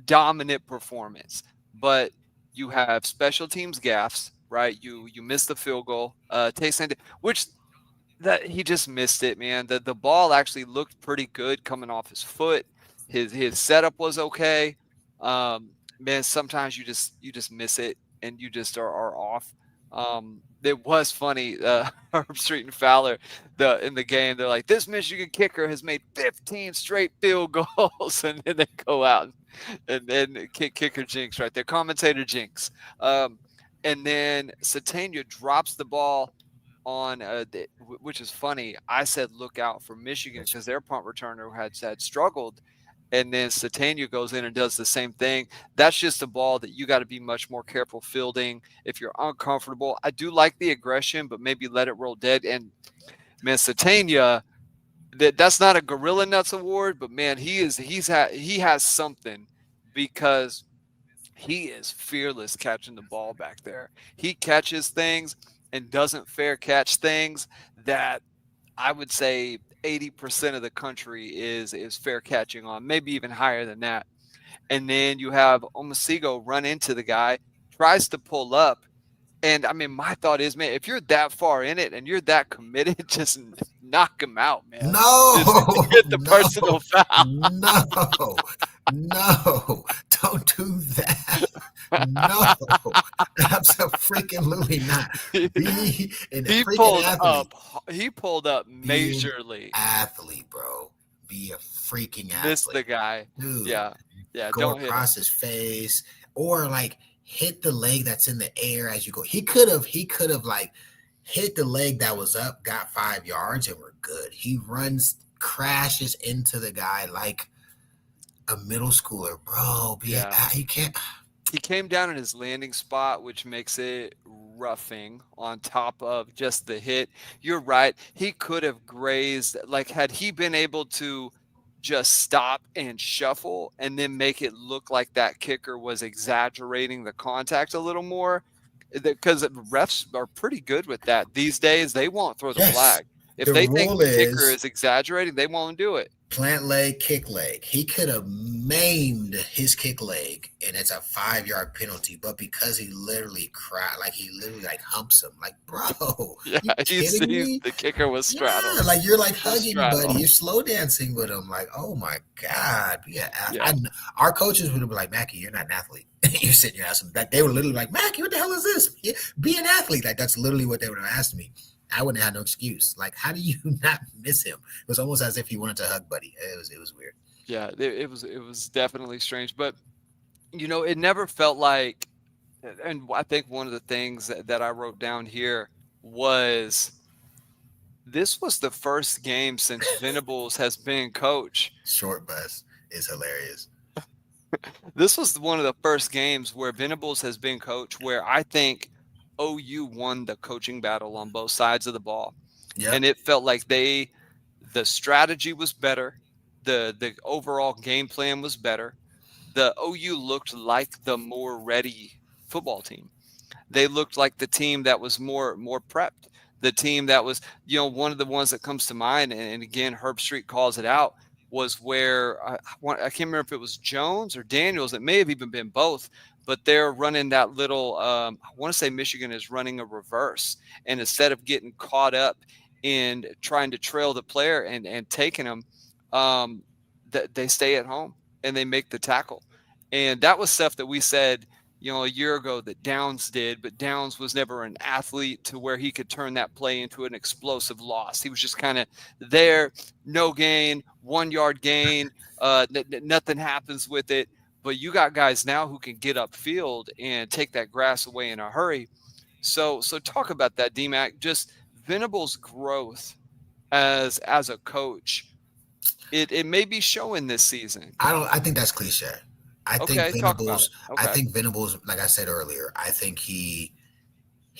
dominant performance, but you have special teams gaffes, right? You missed the field goal, which that he just missed it, man. The ball actually looked pretty good coming off his foot. His setup was okay. Man, sometimes you just miss it and you just are off. It was funny. Herb Street and Fowler, in the game, they're like, this Michigan kicker has made 15 straight field goals, and then they go out and then kicker jinx right there, commentator jinx. And then Satania drops the ball on, which is funny. I said look out for Michigan because their punt returner had struggled. And then Satania goes in and does the same thing. That's just a ball that you got to be much more careful fielding if you're uncomfortable. I do like the aggression, but maybe let it roll dead. And, man, Satania, that's not a Gorilla Nuts award, but, man, he has something because he is fearless catching the ball back there. He catches things and doesn't fair catch things that I would say 80% of the country is fair catching on, maybe even higher than that. And then you have Omasigo run into the guy, tries to pull up. And, I mean, my thought is, man, if you're that far in it and you're that committed, just knock him out, man. No. Just get the personal foul. No. Don't do that. No. Absolutely not. He pulled up majorly. Athlete, bro. Be a freaking athlete. Miss the guy. Dude. Yeah. Go Don't across his face, or like hit the leg that's in the air as you go. He could have like hit the leg that was up, got 5 yards, and we're good. He crashes into the guy like a middle schooler, bro. You can't. He came down in his landing spot, which makes it roughing on top of just the hit. You're right. He could have grazed, like had he been able to just stop and shuffle and then make it look like that kicker was exaggerating the contact a little more, because refs are pretty good with that these days. They won't throw the Yes. flag. If The they think rule the kicker is is exaggerating, they won't do it. plant leg, kick leg. He could have maimed his kick leg, and it's a 5-yard penalty. But because he literally cried, like he literally like humps him, like bro, Yeah, you he kidding sees me? the kicker was straddled. Yeah, like you're like Was hugging straddled. buddy, you're slow dancing with him. Like, oh my god, yeah. Yeah. Our coaches would have been like, Mackey, you're not an athlete. You're sitting your ass. Like they were literally like, Mackey, what the hell is this? Be an athlete. Like that's literally what they would have asked me. I wouldn't have had no excuse. Like, how do you not miss him? It was almost as if he wanted to hug buddy. It was weird. Yeah, it was definitely strange, but it never felt like, and I think one of the things that I wrote down here was this was the first game since Venables has been coach. Short bus is hilarious. This was one of the first games where Venables has been coach where I think OU won the coaching battle on both sides of the ball. Yep. And it felt like the strategy was better. The overall game plan was better. The OU looked like the more ready football team. They looked like the team that was more prepped. The team that was, one of the ones that comes to mind, and again, Herb Street calls it out, was where I can't remember if it was Jones or Daniels. It may have even been both, but they're running that little, I want to say Michigan is running a reverse. And instead of getting caught up in trying to trail the player and taking them, they stay at home and they make the tackle. And that was stuff that we said, a year ago that Downs did, but Downs was never an athlete to where he could turn that play into an explosive loss. He was just kind of there, no gain, 1 yard gain, nothing happens with it. But you got guys now who can get upfield and take that grass away in a hurry. So talk about that, D-Mac. Just Venables' growth as a coach. It may be showing this season. I think that's cliche. I think Venables, like I said earlier, I think he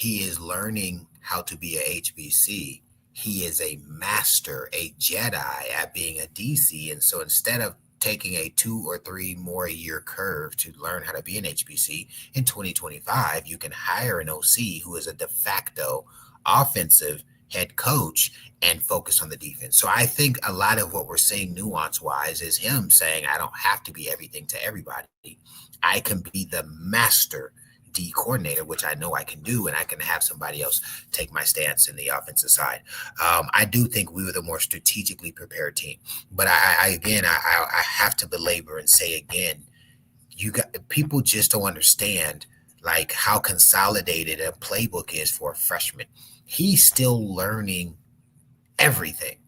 is learning how to be a HBC. He is a master, a Jedi at being a DC. And so instead of taking a 2 or 3 more year curve to learn how to be an HBC, in 2025, you can hire an OC who is a de facto offensive head coach and focus on the defense. So I think a lot of what we're seeing nuance wise is him saying, I don't have to be everything to everybody. I can be the master D coordinator, which I know I can do, and I can have somebody else take my stance in the offensive side. I do think we were the more strategically prepared team, but I have to belabor and say again, people just don't understand like how consolidated a playbook is for a freshman. He's still learning everything.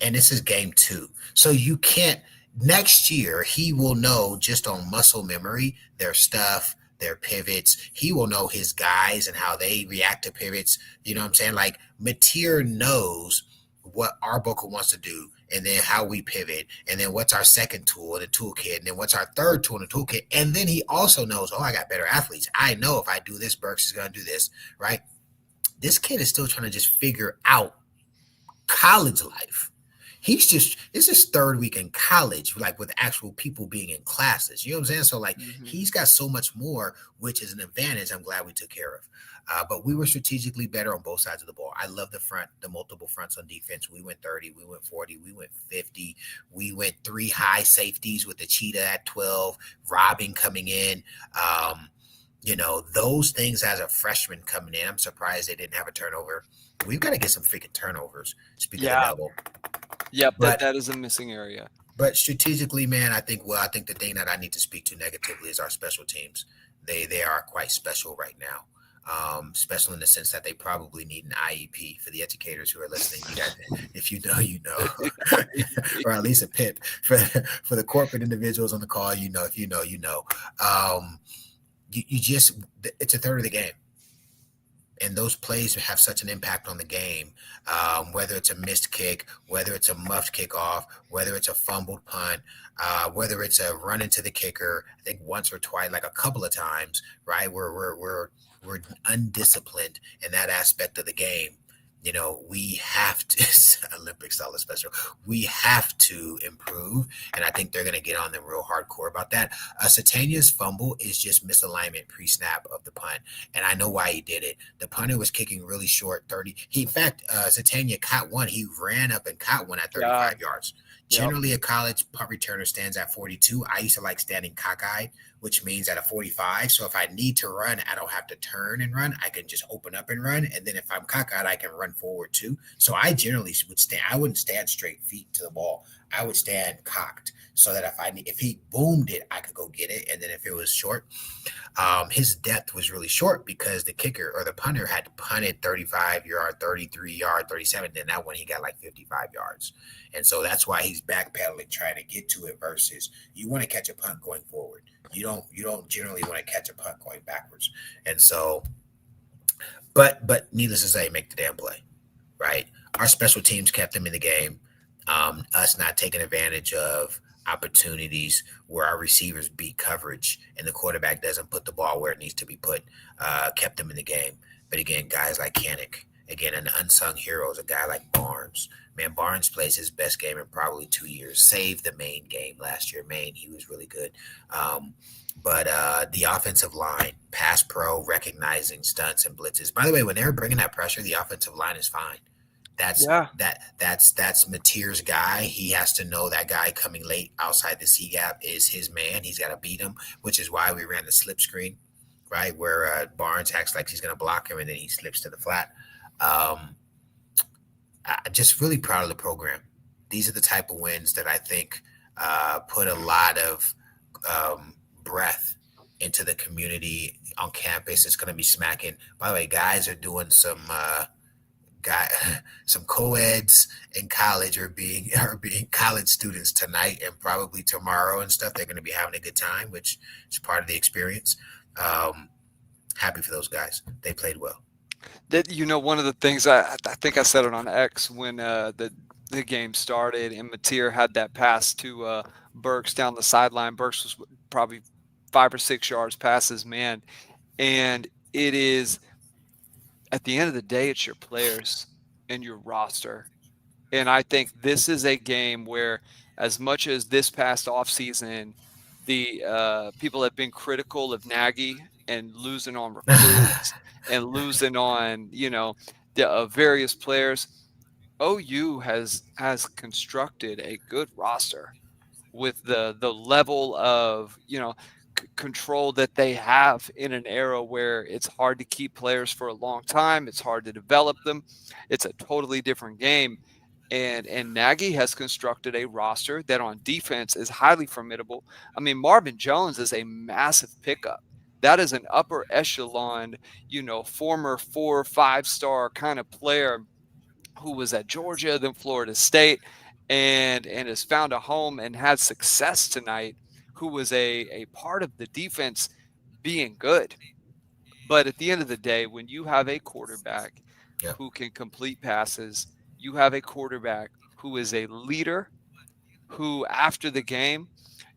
And this is game 2. So you can't, next year, he will know just on muscle memory, their stuff, their pivots. He will know his guys and how they react to pivots. You know what I'm saying? Like Mateer knows what Arbuckle wants to do and then how we pivot. And then what's our second tool in the toolkit. And then what's our third tool in the toolkit. And then he also knows, I got better athletes. I know if I do this, Burks is going to do this, right? This kid is still trying to just figure out college life. This is his 3rd week in college, like with actual people being in classes. You know what I'm saying? So like he's got so much more, which is an advantage I'm glad we took care of. But we were strategically better on both sides of the ball. I love the multiple fronts on defense. We went 30, we went 40, we went 50. We went 3 high safeties with the cheetah at 12, Robin coming in. Those things as a freshman coming in, I'm surprised they didn't have a turnover. We've got to get some freaking turnovers. Speaking of double. Yeah, but that is a missing area. But strategically, man, I think the thing that I need to speak to negatively is our special teams. They are quite special right now. Special in the sense that they probably need an IEP for the educators who are listening. If you know, you know, or at least a PIP for the corporate individuals on the call. If you know, you know. It's a third of the game. And those plays have such an impact on the game, whether it's a missed kick, whether it's a muffed kickoff, whether it's a fumbled punt, whether it's a run into the kicker. I think once or twice, like a couple of times, right? We're undisciplined in that aspect of the game. We have to Olympic style special. We have to improve, and I think they're going to get on them real hardcore about that. Satania's fumble is just misalignment pre-snap of the punt, and I know why he did it. The punter was kicking really short, 30. In fact, Satania caught one. He ran up and caught one at 35 yards. Generally, a college punt returner stands at 42. I used to like standing cockeyed, which means at a 45. So if I need to run, I don't have to turn and run. I can just open up and run. And then if I'm cockeyed, I can run forward too. So I generally would stand. I wouldn't stand straight feet to the ball. I would stand cocked so that if he boomed it, I could go get it. And then if it was short, his depth was really short because the kicker or the punter had punted 35 yard, 33 yard, 37. Then that one he got like 55 yards. And so that's why he's backpedaling, trying to get to it versus you want to catch a punt going forward. You don't generally want to catch a punt going backwards. And so, but needless to say, make the damn play, right? Our special teams kept them in the game. Us not taking advantage of opportunities where our receivers beat coverage and the quarterback doesn't put the ball where it needs to be put, kept them in the game. But again, guys like Kanik, again, an unsung hero is a guy like Barnes. Man, Barnes plays his best game in probably 2 years. Saved the Maine game last year. Maine, he was really good. But the offensive line, pass pro, recognizing stunts and blitzes. By the way, when they're bringing that pressure, the offensive line is fine. That's Mateer's guy. He has to know that guy coming late outside the C gap is his man. He's got to beat him, which is why we ran the slip screen, right, where Barnes acts like he's going to block him and then he slips to the flat. I'm just really proud of the program. These are the type of wins that I think put a lot of breath into the community on campus. It's going to be smacking. By the way, guys are doing some co-eds in college are being college students tonight and probably tomorrow and stuff. They're going to be having a good time, which is part of the experience. Happy for those guys. They played well. That one of the things I think I said it on X when the game started and Mateer had that pass to Burks down the sideline. Burks was probably 5 or 6 yards past his man, and it is at the end of the day, it's your players and your roster. And I think this is a game where, as much as this past offseason, the people have been critical of Nagy and losing on recruits and losing on, the various players, OU has constructed a good roster with the level of, control that they have in an era where it's hard to keep players for a long time. It's hard to develop them. It's a totally different game. And Nagy has constructed a roster that on defense is highly formidable. I mean, Marvin Jones is a massive pickup. That is an upper echelon, former 4 or 5-star kind of player who was at Georgia, then Florida State, and has found a home and had success tonight, who was a part of the defense being good. But at the end of the day, when you have a quarterback who can complete passes, you have a quarterback who is a leader, who after the game,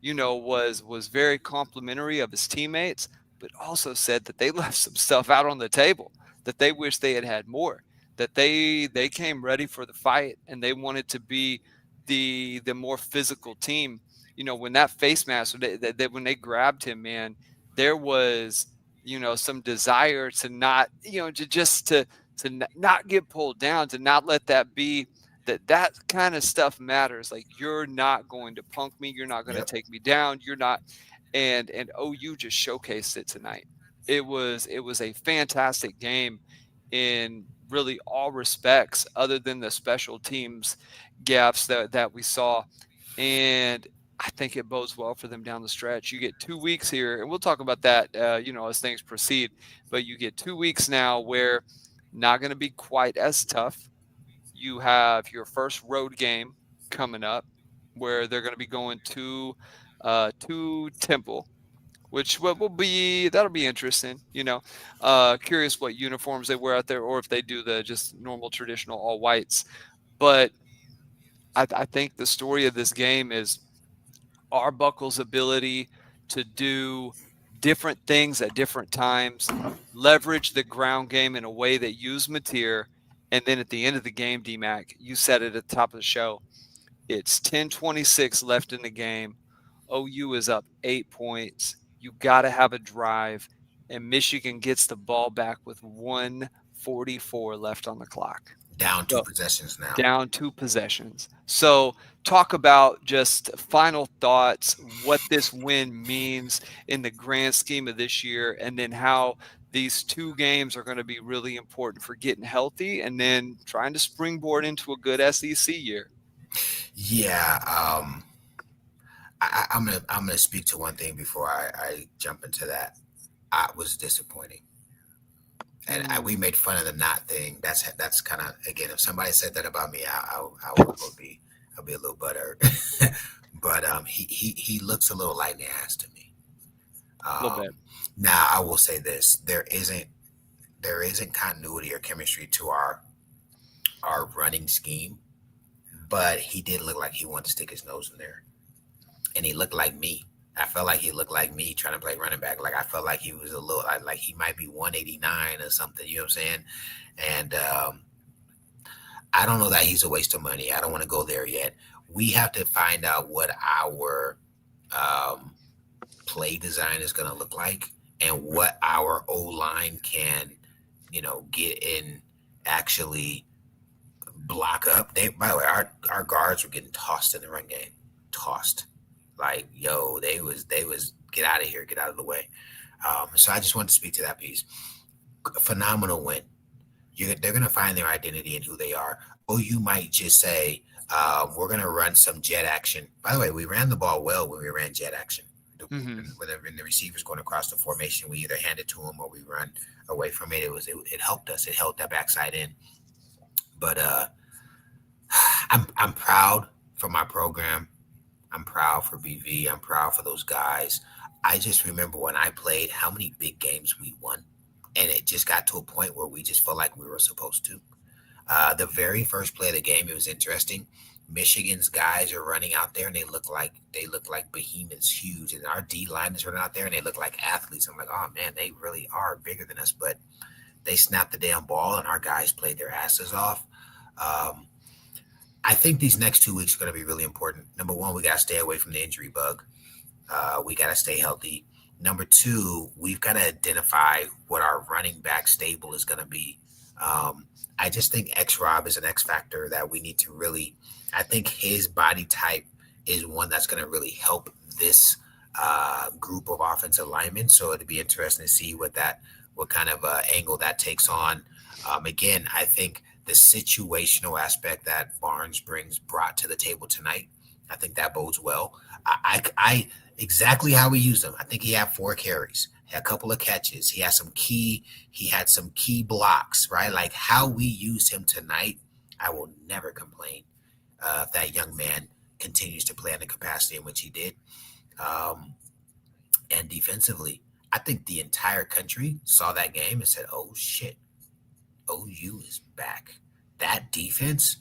was very complimentary of his teammates, but also said that they left some stuff out on the table, that they wish they had more, that they came ready for the fight and they wanted to be the more physical team. When that face mask, when they grabbed him, man, there was, some desire to not, to not get pulled down, to not let that be, that kind of stuff matters. Like, you're not going to punk me. You're not going to take me down. You're not. And OU just showcased it tonight. It was a fantastic game in really all respects, other than the special teams gaps that we saw. And I think it bodes well for them down the stretch. You get 2 weeks here, and we'll talk about that, as things proceed. But you get 2 weeks now where not going to be quite as tough. You have your first road game coming up, where they're going to be going to Temple, which that'll be interesting. Curious what uniforms they wear out there, or if they do the just normal traditional all whites. But I think the story of this game is Arbuckle's ability to do different things at different times, leverage the ground game in a way that used Mateer, and then at the end of the game, D-Mac, you said it at the top of the show, it's 10:26 left in the game. OU is up 8 points. You got to have a drive, and Michigan gets the ball back with 1:44 left on the clock. Down 2 possessions now. Down 2 possessions. So talk about just final thoughts, what this win means in the grand scheme of this year, and then how these 2 games are going to be really important for getting healthy and then trying to springboard into a good SEC year. Yeah, I'm gonna speak to one thing before I jump into that. I was disappointing. And we made fun of the not thing. That's kind of, again, if somebody said that about me, I will be a little butthurt. But he looks a little light in the ass to me. A little bit. Now I will say this: there isn't continuity or chemistry to our running scheme, but he did look like he wanted to stick his nose in there, and he looked like me. I felt like he looked like me trying to play running back. Like I felt like he was a little, like he might be 189 or something. You know what I'm saying? And I don't know that he's a waste of money. I don't want to go there yet. We have to find out what our play design is going to look like and what our O-line can, get in, actually block up. By the way, our guards were getting tossed in the run game. Tossed. Like, yo, they was get out of here, get out of the way. So I just wanted to speak to that piece. Phenomenal win. They're going to find their identity and who they are. Or you might just say, we're going to run some jet action. By the way, we ran the ball well when we ran jet action. When the receivers going across the formation, we either hand it to them or we run away from it. It helped us. It held that backside in. But I'm proud for my program. I'm proud for BV. I'm proud for those guys. I just remember when I played, how many big games we won. And it just got to a point where we just felt like we were supposed to. The very first play of the game, it was interesting. Michigan's guys are running out there and they look like behemoths, huge. And our D line is running out there and they look like athletes. I'm like, oh man, they really are bigger than us. But they snapped the damn ball and our guys played their asses off. I think these next 2 weeks are going to be really important. Number one, we got to stay away from the injury bug. We got to stay healthy. Number two, we've got to identify what our running back stable is going to be. I just think X-Rob is an X factor that we need to really, I think his body type is one that's going to really help this group of offensive linemen. So it'd be interesting to see what kind of angle that takes on. Again, I think the situational aspect that Barnes brought to the table tonight, I think that bodes well. I exactly how we used him. I think he had 4 carries, had a couple of catches. He had some key blocks, right? Like how we used him tonight, I will never complain if that young man continues to play in the capacity in which he did. And defensively, I think the entire country saw that game and said, oh shit, OU is back. That defense,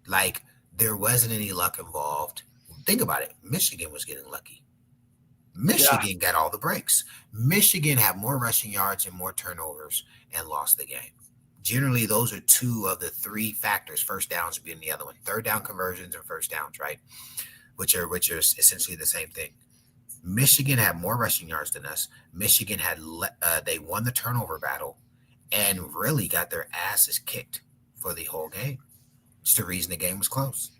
like there wasn't any luck involved. Think about it. Michigan was getting lucky. Michigan got all the breaks. Michigan had more rushing yards and more turnovers and lost the game. Generally, those are 2 of the 3 factors. First downs being the other one. Third down conversions and first downs, right? Which are essentially the same thing. Michigan had more rushing yards than us. Michigan had they won the turnover battle and really got their asses kicked for the whole game. It's the reason the game was close.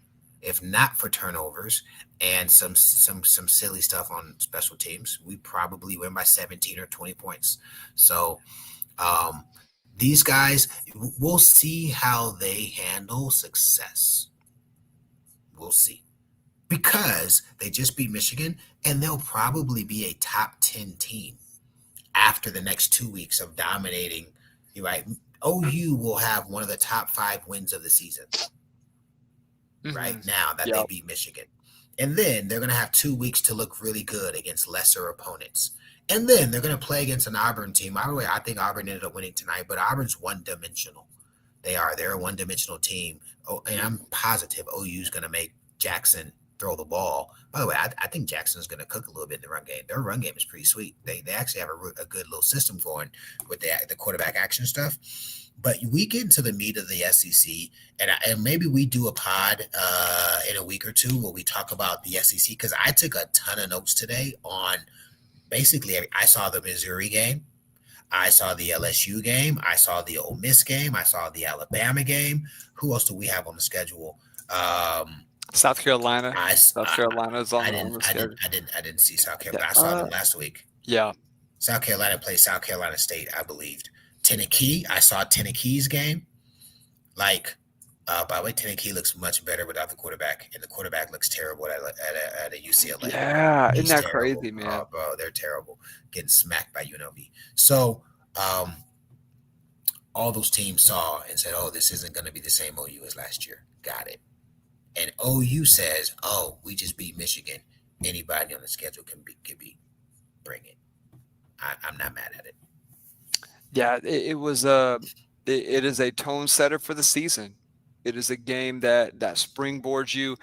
If not for turnovers and some silly stuff on special teams, we probably win by 17 or 20 points. So these guys, we'll see how they handle success. We'll see. Because they just beat Michigan, and they'll probably be a top 10 team after the next 2 weeks of dominating. You're right. OU will have one of the top 5 wins of the season. Right now that they beat Michigan. And then they're going to have 2 weeks to look really good against lesser opponents. And then they're going to play against an Auburn team. By the way, I think Auburn ended up winning tonight, but Auburn's one-dimensional. They're a one-dimensional team. Oh, and I'm positive OU's going to make Jackson throw the ball. By the way, I think Jackson's going to cook a little bit in the run game. Their run game is pretty sweet. They actually have a good little system going with the quarterback action stuff. But we get into the meat of the SEC, and maybe we do a pod in a week or two where we talk about the SEC, because I took a ton of notes today on basically. I saw the Missouri game. I saw the LSU game. I saw the Ole Miss game. I saw the Alabama game. Who else do we have on the schedule? South Carolina. South Carolina's on the schedule. I didn't see South Carolina. I saw them last week. Yeah. South Carolina played South Carolina State, I believed. Tennessee. I saw Tennessee's game. By the way, Tennessee looks much better without the quarterback, and the quarterback looks terrible at a UCLA. Yeah, isn't that crazy, man? Oh, bro, they're terrible, getting smacked by UNLV. So, all those teams saw and said, "Oh, this isn't going to be the same OU as last year." Got it. And OU says, "Oh, we just beat Michigan. Anybody on the schedule can beat. Bring it." I'm not mad at it. Yeah, it is a tone setter for the season. It is a game that springboards you.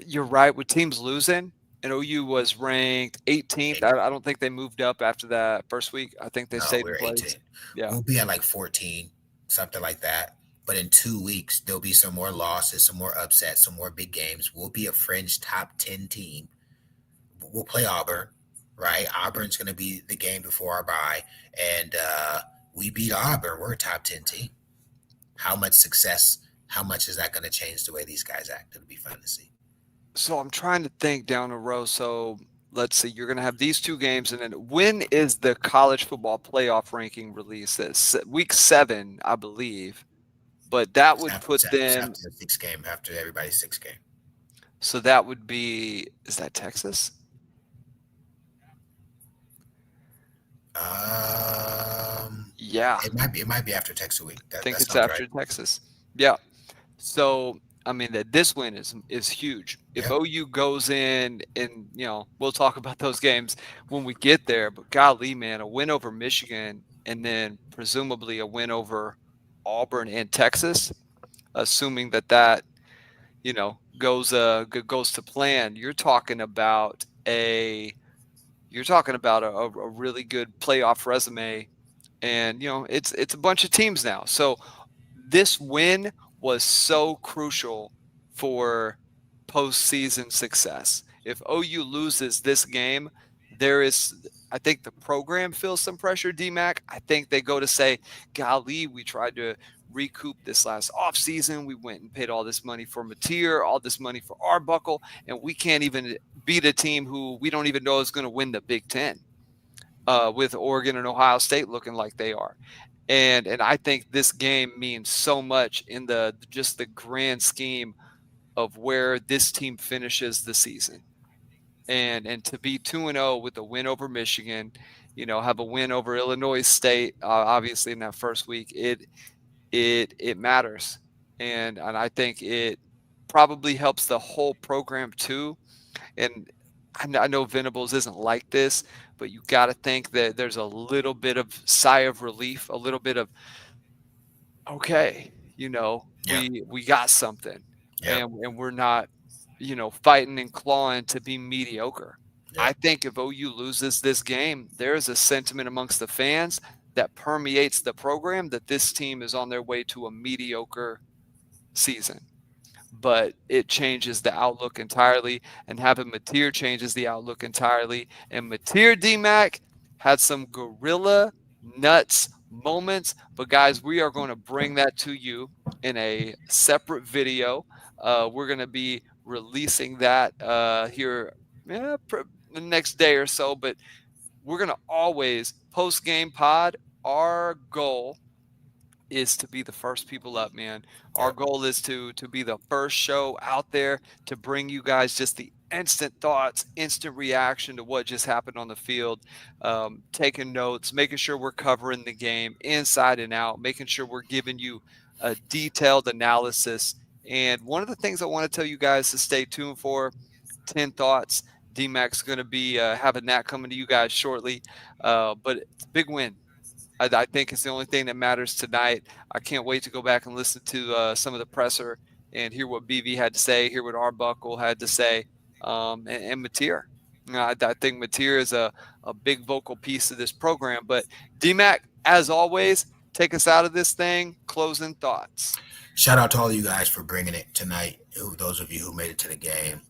You're right, with teams losing, and OU was ranked 18th. I don't think they moved up after that first week. I think they stayed in place. 18. Yeah, we'll be at like 14, something like that. But in 2 weeks, there'll be some more losses, some more upsets, some more big games. We'll be a fringe top 10 team. We'll play Auburn, right? Auburn's going to be the game before our bye, and we beat Auburn. We're a top 10 team. How much success? How much is that going to change the way these guys act? It'll be fun to see. So I'm trying to think down the road. So let's see. You're going to have these 2 games, and then when is the college football playoff ranking released? It's week 7, I believe. But that would put them after the 6th game, after everybody's 6th game. So that would be, is that Texas? Yeah. It might be after Texas week. I think it's after Texas. Yeah. So I mean, that this win is huge. If OU goes in, and we'll talk about those games when we get there, but golly, man, a win over Michigan and then presumably a win over Auburn and Texas, assuming that goes to plan, you're talking about a really good playoff resume, and it's a bunch of teams now. So this win was so crucial for postseason success. If OU loses this game, I think the program feels some pressure, D-Mac. I think they go to say, golly, we tried to recoup this last offseason. We went and paid all this money for Mateer, all this money for Arbuckle, and we can't even beat a team who we don't even know is going to win the Big Ten, with Oregon and Ohio State looking like they are. And I think this game means so much in the grand scheme of where this team finishes the season. And to be 2-0 with a win over Michigan, have a win over Illinois State, obviously in that first week, it matters. And I think it probably helps the whole program too. And I know Venables isn't like this, but you got to think that there's a little bit of sigh of relief, a little bit of, okay, we got something, and we're not, fighting and clawing to be mediocre. Yeah. I think if OU loses this game, there is a sentiment amongst the fans that permeates the program that this team is on their way to a mediocre season. But it changes the outlook entirely, and having Mateer changes the outlook entirely. And Mateer, D-Mac, had some gorilla nuts moments. But, guys, we are going to bring that to you in a separate video. We're going to be releasing that here the next day or so. But we're going to always, post-game pod, our goal is to be the first people up, man. Our goal is to be the first show out there to bring you guys just the instant thoughts, instant reaction to what just happened on the field, taking notes, making sure we're covering the game inside and out, making sure we're giving you a detailed analysis. And one of the things I want to tell you guys to stay tuned for, 10 thoughts, D-Mac's going to be having that coming to you guys shortly. But it's a big win. I think it's the only thing that matters tonight. I can't wait to go back and listen to some of the presser and hear what BV had to say, hear what Arbuckle had to say, and Mateer. I think Mateer is a big vocal piece of this program. But D-Mac, as always, take us out of this thing. Closing thoughts. Shout out to all you guys for bringing it tonight. Those of you who made it to the game,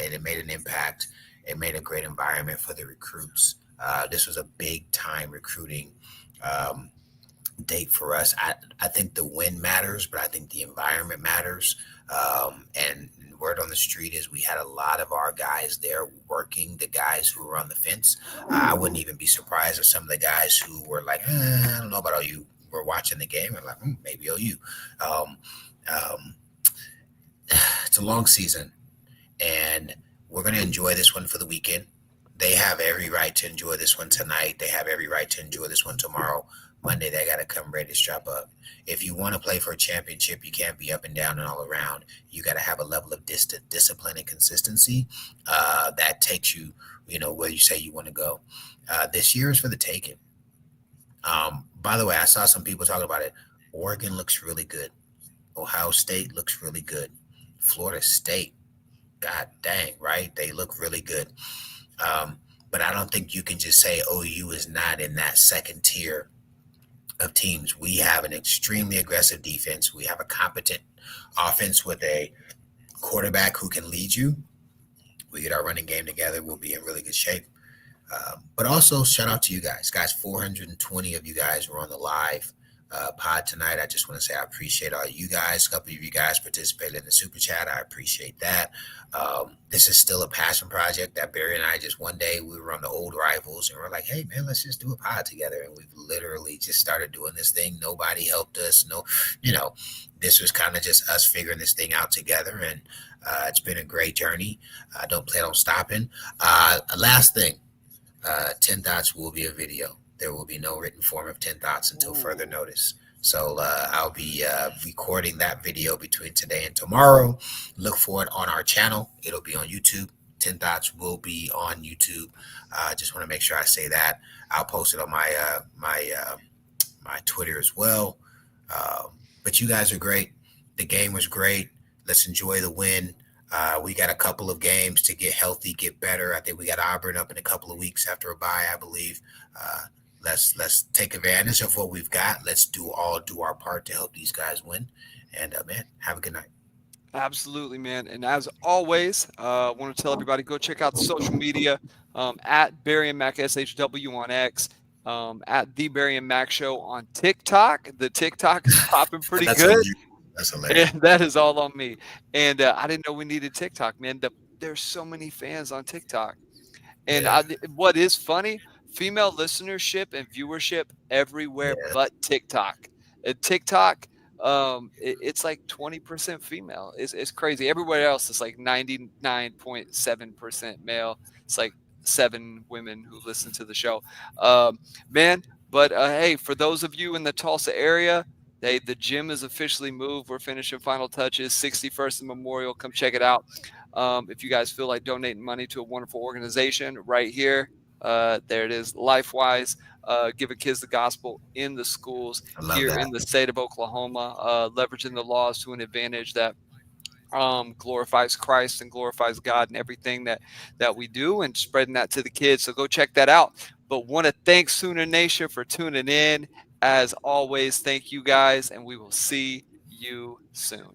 and it made an impact. It made a great environment for the recruits. This was a big time recruiting date for us. I think the win matters, but I think the environment matters. And word on the street is we had a lot of our guys there working, the guys who were on the fence. I wouldn't even be surprised if some of the guys who were like, I don't know about OU, were watching the game and like, maybe OU. It's a long season, and we're going to enjoy this one for the weekend. They have every right to enjoy this one tonight. They have every right to enjoy this one tomorrow. Monday, they got to come ready to strap up. If you want to play for a championship, you can't be up and down and all around. You got to have a level of discipline and consistency that takes you, where you say you want to go. This year is for the taking. By the way, I saw some people talking about it. Oregon looks really good. Ohio State looks really good. Florida State, god dang, right? They look really good. But I don't think you can just say OU is not in that second tier of teams. We have an extremely aggressive defense. We have a competent offense with a quarterback who can lead you. We get our running game together, we'll be in really good shape. But also shout out to you guys. 420 of you guys were on the live pod tonight. I just want to say I appreciate all you guys. A couple of you guys participated in the super chat. I appreciate that. This is still a passion project that Barry and I just one day we were on the old rivals and we're like, hey man, let's just do a pod together. And we've literally just started doing this thing. Nobody helped us. This was kind of just us figuring this thing out together. And it's been a great journey. I don't plan on stopping. Last thing, 10 Thoughts will be a video. There will be no written form of 10 Thoughts until further notice. So I'll be recording that video between today and tomorrow. Look for it on our channel. It'll be on YouTube. 10 Thoughts will be on YouTube. Just want to make sure I say that. I'll post it on my Twitter as well. But you guys are great. The game was great. Let's enjoy the win. We got a couple of games to get healthy, get better. I think we got Auburn up in a couple of weeks after a bye, I believe. Let's take advantage of what we've got. Let's do our part to help these guys win. And man, have a good night. Absolutely, man. And as always, I want to tell everybody, go check out the social media at Barry and Mack SHW on X, at the Barry and Mack Show on TikTok. The TikTok is popping pretty good. That's hilarious. And that is all on me. And I didn't know we needed TikTok, man. There's so many fans on TikTok. And what is funny, female listenership and viewership everywhere but TikTok. TikTok, it's like 20% female. It's crazy. Everywhere else is like 99.7% male. It's like 7 women who listen to the show. Man, but hey, for those of you in the Tulsa area, the gym is officially moved. We're finishing final touches. 61st and Memorial. Come check it out. If you guys feel like donating money to a wonderful organization, right here, there it is, LifeWise, giving kids the gospel in the schools here in the state of Oklahoma, leveraging the laws to an advantage that glorifies Christ and glorifies God and everything that we do, and spreading that to the kids. So go check that out. But want to thank Sooner Nation for tuning in. As always, thank you guys, and we will see you soon.